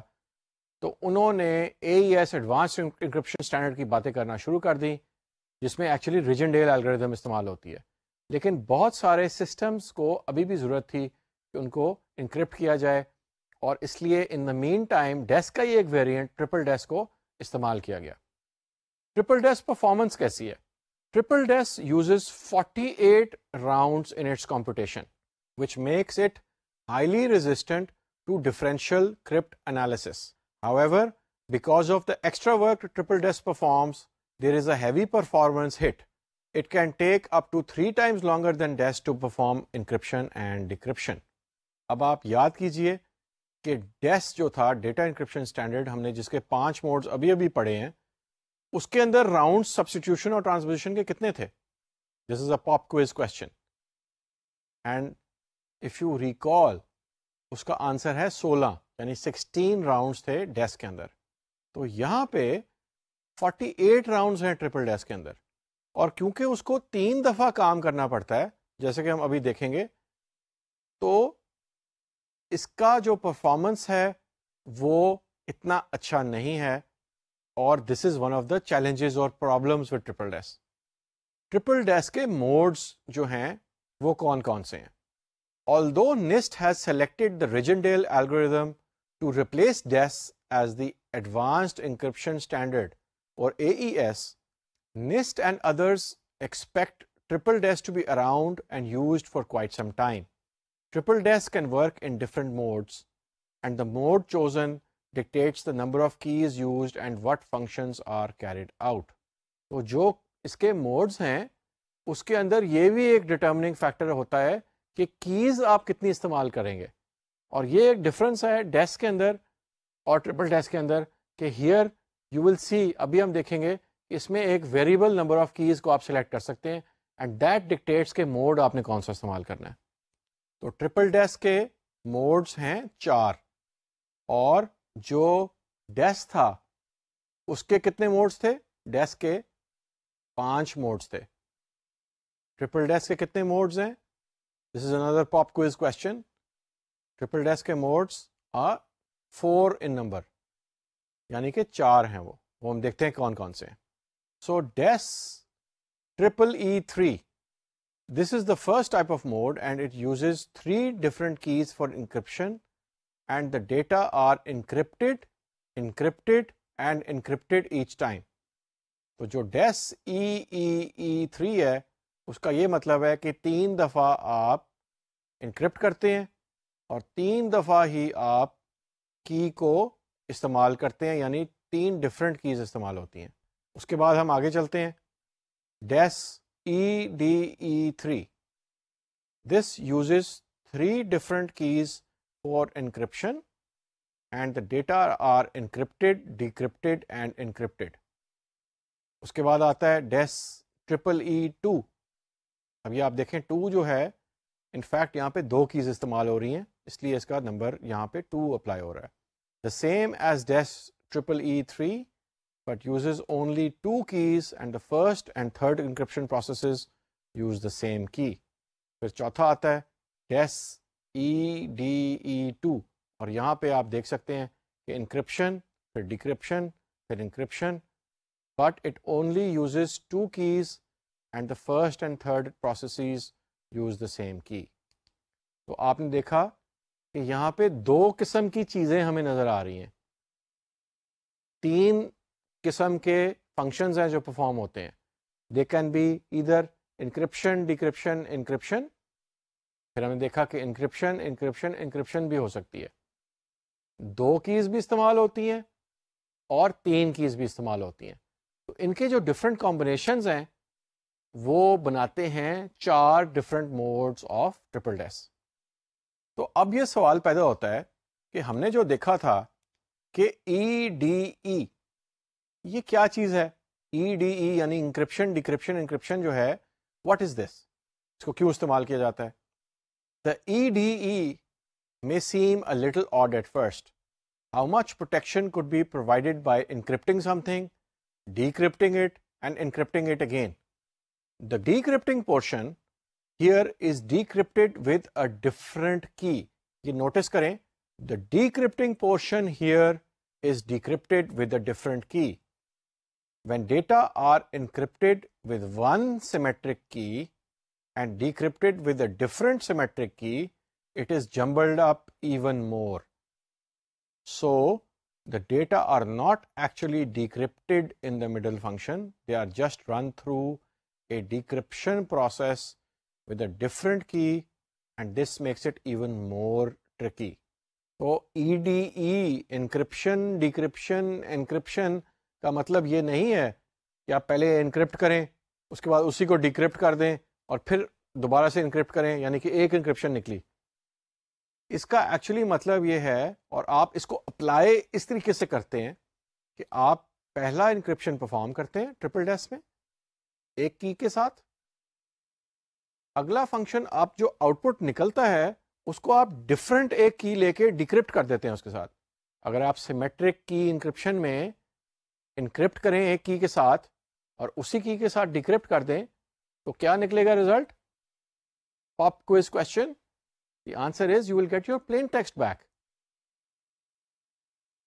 تو انہوں نے AES ایڈوانسڈ انکرپشن اسٹینڈرڈ کی باتیں کرنا شروع کر دیں، جس میں ایکچولی ریجنڈیل الگوریدم استعمال ہوتی ہے. لیکن بہت سارے سسٹمز کو ابھی بھی ضرورت تھی کہ ان کو انکرپٹ کیا جائے، اور اس لیے ان دا مین ٹائم DES کا یہ ایک ویریئنٹ ٹرپل DES کو استعمال کیا گیا. ٹرپل DES پرفارمنس کیسی ہے؟ Triple DES uses 48 rounds in its computation, which makes it highly resistant to differential crypt analysis. However, because of the extra work triple DES performs, there is a heavy performance hit. It can take up to 3 times longer than DES to perform encryption and decryption. اب آپ یاد کیجئے کہ DES جو تھا ڈیٹا انکرپشن اسٹینڈرڈ، ہم نے جس کے 5 موڈز ابھی پڑھے ہیں، اس کے اندر راؤنڈ سبسٹیٹیوشن اور ٹرانسپوزیشن کے کتنے تھے؟ This is a pop quiz question, and if you recall اس کا آنسر ہے 16، یعنی 16 راؤنڈز تھے DES کے اندر. تو یہاں پہ 48 راؤنڈز ہیں ٹرپل ڈیس کے اندر، اور کیونکہ اس کو 3 دفعہ کام کرنا پڑتا ہے جیسے کہ ہم ابھی دیکھیں گے، تو اس کا جو پرفارمنس ہے وہ اتنا اچھا نہیں ہے، اور this is one of the challenges اور problems with triple DES. Triple DES کے موڈز جو ہیں وہ کون کون سے ہیں؟ Although NIST has selected the Rigendale algorithm to replace DES as the Advanced Encryption Standard or AES, NIST and others expect triple DES to be around and used for quite some time. Triple DES can work in different modes, and the mode chosen dictates the number of keys used and what functions are carried out. تو جو اس کے موڈز ہیں اس کے اندر یہ بھی ایک ڈٹرمننگ فیکٹر ہوتا ہے کہ کیز آپ کتنی استعمال کریں گے، اور یہ ایک ڈفرنس ہے ڈیس کے اندر اور ٹرپل ڈیس کے اندر کہ ہیئر یو ول سی، ابھی ہم دیکھیں گے کہ اس میں ایک ویریبل نمبر آف کیز کو آپ سلیکٹ کر سکتے ہیں اینڈ دیٹ ڈکٹیٹس کہ موڈ آپ نے کون سا استعمال کرنا ہے. تو ٹرپل ڈیس کے موڈز ہیں 4، اور جو ڈیس تھا اس کے کتنے موڈز تھے؟ ڈیس کے 5 موڈز تھے. ٹرپل ڈیس کے کتنے موڈز ہیں؟ This is another pop quiz question. Triple DES کے modes are 4 in number, یعنی کہ 4 ہیں وہ ہم دیکھتے ہیں کون کون سے ہیں. So DES triple E3, this is the first type of mode and it uses 3 different keys for encryption, and the data are encrypted and encrypted each time. تو جو DES E3 ہے اس کا یہ مطلب ہے کہ 3 دفعہ آپ انکرپٹ کرتے ہیں اور 3 دفعہ ہی آپ کی کو استعمال کرتے ہیں، یعنی 3 ڈفرینٹ کیز استعمال ہوتی ہیں. اس کے بعد ہم آگے چلتے ہیں. DES EDE3 this uses 3 different keys for encryption and the data are encrypted, decrypted and encrypted. اس کے بعد آتا ہے DES triple E2. ابھی آپ دیکھیں 2 جو ہے انفیکٹ یہاں پہ 2 کیز استعمال ہو رہی ہیں، اس لیے اس کا نمبر یہاں پہ 2 اپلائی ہو رہا ہے. The same as DES triple E3 but uses only 2 keys and the first and third encryption processes use the same key. پھر چوتھا آتا ہے DES EDE2، اور یہاں پہ آپ دیکھ سکتے ہیں کہ انکرپشن پھر ڈیکرپشن پھر encryption, but it only uses 2 keys and the first and third processes use the same key. تو آپ نے دیکھا کہ یہاں پہ 2 قسم کی چیزیں ہمیں نظر آ رہی ہیں، 3 قسم کے فنکشنز ہیں جو پرفارم ہوتے ہیں. They can be either encryption, decryption, encryption. پھر ہم نے دیکھا کہ انکرپشن بھی ہو سکتی ہے. 2 کیز بھی استعمال ہوتی ہیں اور 3 کیز بھی استعمال ہوتی ہیں. تو ان کے جو ڈفرینٹ کمبینیشنز ہیں وہ بناتے ہیں 4 ڈفرینٹ موڈز آف ٹرپل ڈیس. تو اب یہ سوال پیدا ہوتا ہے کہ ہم نے جو دیکھا تھا کہ EDE یہ کیا چیز ہے؟ EDE یعنی انکرپشن ڈیکرپشن انکرپشن جو ہے، واٹ از دس؟ اس کو کیوں استعمال کیا جاتا ہے؟ The EDE may seem a little odd at first. How much protection could be provided by encrypting something, decrypting it, and encrypting it again? The decrypting portion here is decrypted with a different key. You notice کریں, the decrypting portion here is decrypted with a different key. When data are encrypted with one symmetric key and decrypted with a different symmetric key, it is jumbled up even more. So, the data are not actually decrypted in the middle function. They are just run through a decryption process with a different key, and this makes it even more tricky. تو EDE انکرپشن ڈیکرپشن انکرپشن کا مطلب یہ نہیں ہے کہ آپ پہلے انکرپٹ کریں اس کے بعد اسی کو ڈیکرپٹ کر دیں اور پھر دوبارہ سے انکرپٹ کریں، یعنی کہ ایک انکرپشن نکلی. اس کا ایکچولی مطلب یہ ہے، اور آپ اس کو اپلائی اس طریقے سے کرتے ہیں کہ آپ پہلا انکرپشن پرفارم کرتے ہیں ٹرپل ڈیس میں ایک کی کے ساتھ، اگلا فنکشن آپ جو آؤٹ پٹ نکلتا ہے اس کو آپ ڈفرینٹ ایک کی لے کے ڈیکرپٹ کر دیتے ہیں اس کے ساتھ. اگر آپ سیمیٹرک کی انکرپشن میں انکرپٹ کریں ایک کی کے ساتھ اور اسی کی کے ساتھ ڈیکرپٹ کر دیں تو کیا نکلے گا result? Pop quiz question. The answer is you will get your plain text back.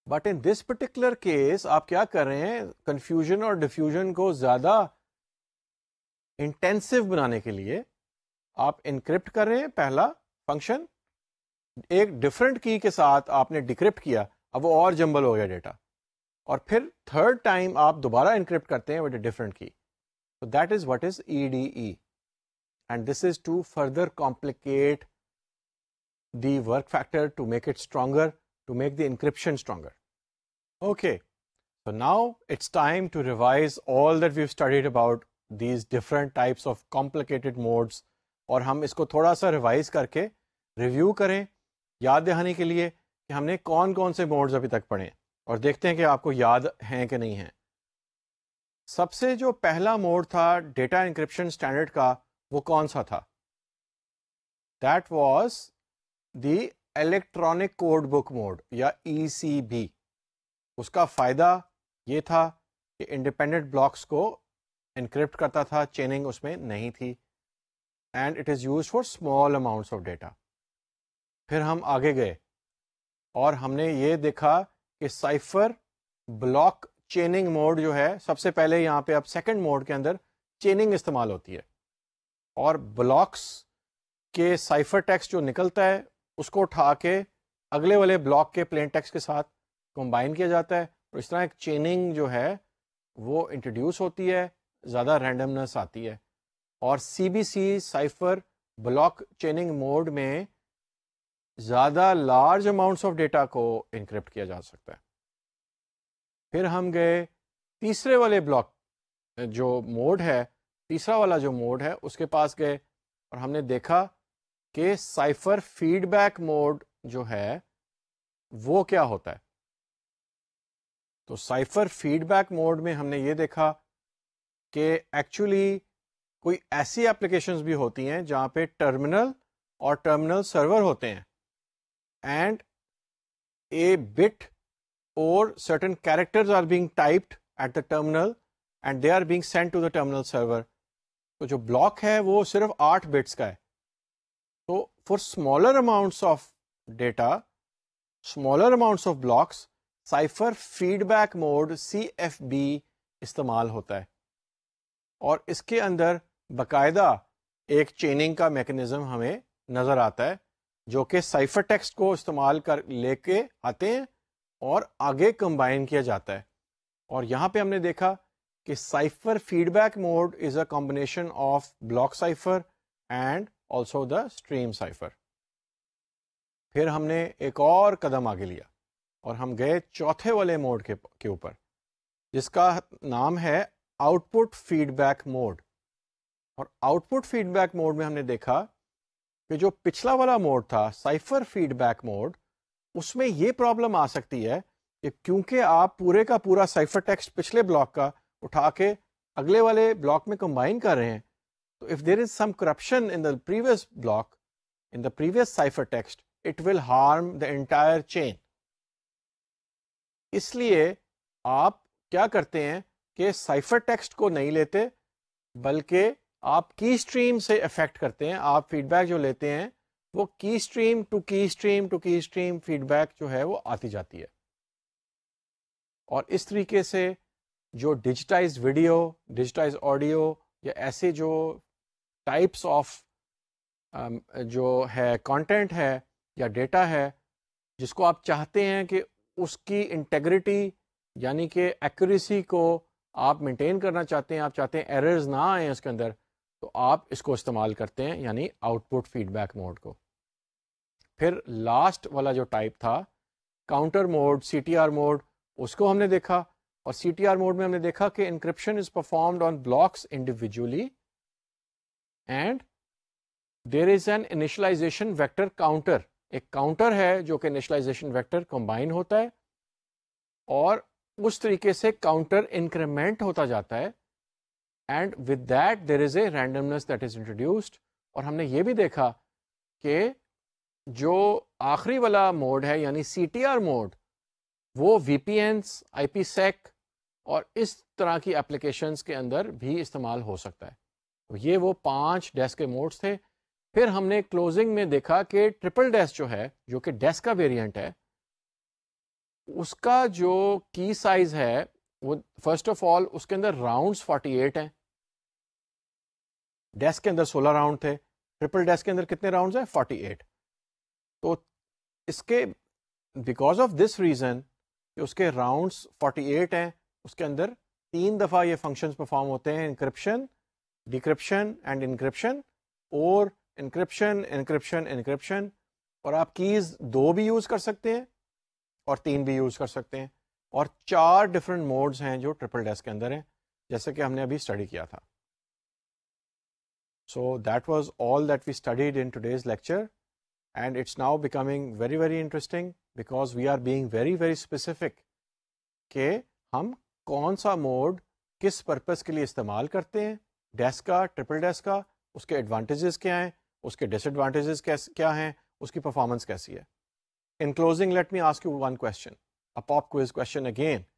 But in this particular case آپ کیا کر رہے ہیں؟ کنفیوژن اور ڈیفیوژن کو زیادہ انٹینسو بنانے کے لیے آپ انکرپٹ کر رہے ہیں پہلا فنکشن، ایک ڈفرنٹ کی کے ساتھ آپ نے ڈیکرپٹ کیا، اب وہ اور جمبل ہو گیا ڈیٹا، اور پھر تھرڈ ٹائم آپ دوبارہ انکرپٹ کرتے ہیں ود اے ڈفرنٹ کی. So that is what is EDE, and this is to further complicate the work factor, to make it stronger, to make the encryption stronger. Okay, so now it's time to revise all that we've studied about these different types of complicated modes, اور ہم اس کو تھوڑا سا ریوائز کر کے ریویو کریں یاد دہانی کے لیے کہ ہم نے کون کون سے موڈز ابھی تک پڑھے، اور دیکھتے ہیں کہ آپ کو یاد ہیں کہ نہیں ہیں. سب سے جو پہلا موڈ تھا ڈیٹا انکرپشن اسٹینڈرڈ کا، وہ کون سا تھا؟ That was the electronic code book mode یا ECB. اس کا فائدہ یہ تھا کہ انڈیپینڈنٹ بلاکس کو انکرپٹ کرتا تھا، چیننگ اس میں نہیں تھی، and it is use for small amounts of data. پھر ہم آگے گئے اور ہم نے یہ دیکھا کہ سائفر بلاک چیننگ موڈ جو ہے، سب سے پہلے یہاں پہ اب سیکنڈ موڈ کے اندر چیننگ استعمال ہوتی ہے، اور بلاکس کے سائفر ٹیکسٹ جو نکلتا ہے اس کو اٹھا کے اگلے والے بلاک کے پلین ٹیکسٹ کے ساتھ کمبائن کیا جاتا ہے، اور اس طرح ایک چیننگ جو ہے وہ انٹروڈیوس ہوتی ہے، زیادہ رینڈمنس آتی ہے. اور CBC cipher block chaining mode میں زیادہ لارج اماؤنٹس آف ڈیٹا کو انکرپٹ کیا جا سکتا ہے. پھر ہم گئے تیسرے والے بلاک جو موڈ ہے، تیسرا والا جو موڈ ہے اس کے پاس گئے، اور ہم نے دیکھا کہ سائفر فیڈ بیک موڈ جو ہے وہ کیا ہوتا ہے. تو سائفر فیڈ بیک موڈ میں ہم نے یہ دیکھا کہ ایکچولی کوئی ایسی اپلیکیشنز بھی ہوتی ہیں جہاں پہ ٹرمینل اور ٹرمینل سرور ہوتے ہیں، and a but or certain characters are being typed at the terminal and they are being sent to the terminal server. تو جو بلاک ہے وہ صرف 8 بٹس کا ہے. تو for smaller amounts of data, smaller amounts of blocks, cipher feedback mode CFB استعمال ہوتا ہے، اور اس کے اندر باقاعدہ ایک چیننگ کا میکنزم ہمیں نظر آتا ہے جو کہ سائفر ٹیکسٹ کو استعمال کر لے کے آتے ہیں اور آگے کمبائن کیا جاتا ہے. اور یہاں پہ ہم نے دیکھا کہ cipher feedback mode is a combination of block cipher and also the stream cipher. پھر ہم نے ایک اور قدم آگے لیا اور ہم گئے چوتھے والے موڈ کے اوپر، جس کا نام ہے output feedback mode. اور output feedback mode میں ہم نے دیکھا کہ جو پچھلا والا موڈ تھا سائفر فیڈ بیک موڈ، اس میں یہ پرابلم آ سکتی ہے کہ کیونکہ آپ پورے کا پورا سائفر ٹیکسٹ پچھلے بلاک کا اٹھا کے اگلے والے بلاک میں کمبائن کر رہے ہیں، تو if there is some corruption in the previous block, in the previous cipher text, it will harm the entire chain. اس لیے آپ کیا کرتے ہیں کہ سائفر ٹیکسٹ کو نہیں لیتے بلکہ آپ کی اسٹریم سے افیکٹ کرتے ہیں. آپ فیڈ بیک جو لیتے ہیں وہ کی اسٹریم ٹو کی اسٹریم ٹو کی اسٹریم فیڈ بیک جو ہے وہ آتی جاتی ہے. اور اس طریقے سے جو ڈیجیٹائز ویڈیو، ڈیجیٹائز آڈیو یا ایسے جو ٹائپس آف جو ہے کانٹینٹ ہے یا ڈیٹا ہے جس کو آپ چاہتے ہیں کہ اس کی انٹیگریٹی یعنی کہ ایکوریسی کو آپ مینٹین کرنا چاہتے ہیں، آپ چاہتے ہیں ایررز نہ آئیں اس کے اندر، تو آپ اس کو استعمال کرتے ہیں یعنی output feedback mode کو. پھر لاسٹ والا جو ٹائپ تھا کاؤنٹر موڈ، CTR موڈ، اس کو ہم نے دیکھا. اور CTR موڈ میں ہم نے دیکھا کہ encryption is performed on blocks individually and there is an initialisation vector counter. ایک کاؤنٹر ہے جو کہ انیشلائزیشن ویکٹر کمبائن ہوتا ہے اور اس طریقے سے کاؤنٹر انکریمنٹ ہوتا جاتا ہے، and with that there is a randomness that is introduced. اور ہم نے یہ بھی دیکھا کہ جو آخری والا موڈ ہے یعنی CTR موڈ، وہ VPNs، IP sec اور اس طرح کی اپلیکیشنز کے اندر بھی استعمال ہو سکتا ہے. تو یہ وہ 5 ڈیسک کے موڈز تھے. پھر ہم نے کلوزنگ میں دیکھا کہ ٹرپل ڈیسک جو ہے، جو کہ ڈیسک کا ویریئنٹ ہے، اس کا جو کی سائز ہے وہ فرسٹ آف آل اس کے اندر راؤنڈز 48 ہیں. ڈیسک کے اندر 16 راؤنڈ تھے، ٹرپل ڈیسک کے اندر کتنے راؤنڈز ہیں؟ 48. تو اس کے بیکاز آف دس ریزن کہ اس کے راؤنڈز 48 ہیں، اس کے اندر 3 دفعہ یہ فنکشنز پرفارم ہوتے ہیں: انکرپشن، ڈیکرپشن اینڈ انکرپشن، اور انکرپشن انکرپشن انکرپشن. اور آپ کیز 2 بھی یوز کر سکتے ہیں اور 3 بھی یوز کر سکتے ہیں. اور 4 ڈفرنٹ موڈز ہیں جو ٹرپل ڈیسک کے اندر ہیں، جیسے کہ ہم نے ابھی اسٹڈی کیا تھا. So that was all that we studied in today's lecture, and it's now becoming very very interesting because we are being very very specific کہ ہم کون سا موڈ کس پرپس کے لیے استعمال کرتے ہیں، ڈیسک کا، ٹرپل ڈیسک کا، اس کے ایڈوانٹیجز کیا ہیں، اس کے ڈس ایڈوانٹیجز کیا ہیں، اس کی پرفارمنس کیسی ہے. In closing, let me ask you one question, a pop quiz question again.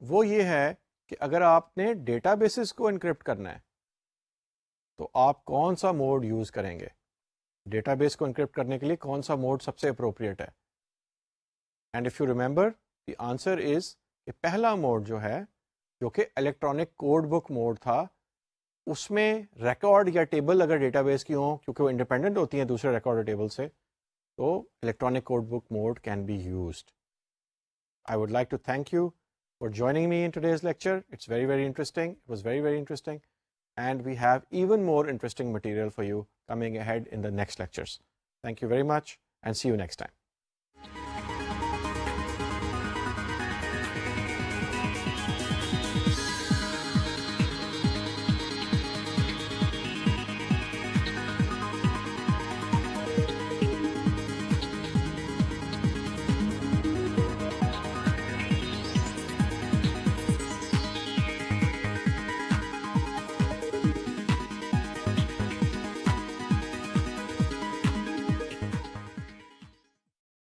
وہ یہ ہے کہ اگر آپ نے ڈیٹا بیسز کو انکرپٹ کرنا ہے تو آپ کون سا موڈ یوز کریں گے؟ ڈیٹا بیس کو انکرپٹ کرنے کے لیے کون سا موڈ سب سے اپروپریٹ ہے؟ And if you remember the answer از کہ پہلا موڈ جو ہے، جو کہ الیکٹرانک کوڈ بک موڈ تھا، اس میں ریکارڈ یا ٹیبل اگر ڈیٹا بیس کی ہوں، کیونکہ وہ انڈیپینڈنٹ ہوتی ہیں دوسرے ریکارڈ ٹیبل سے، تو electronic code book mode can be used. I would like to thank you for joining me in today's lecture. It's very very interesting. It was very very interesting. And we have even more interesting material for you coming ahead in the next lectures. Thank you very much and see you next time.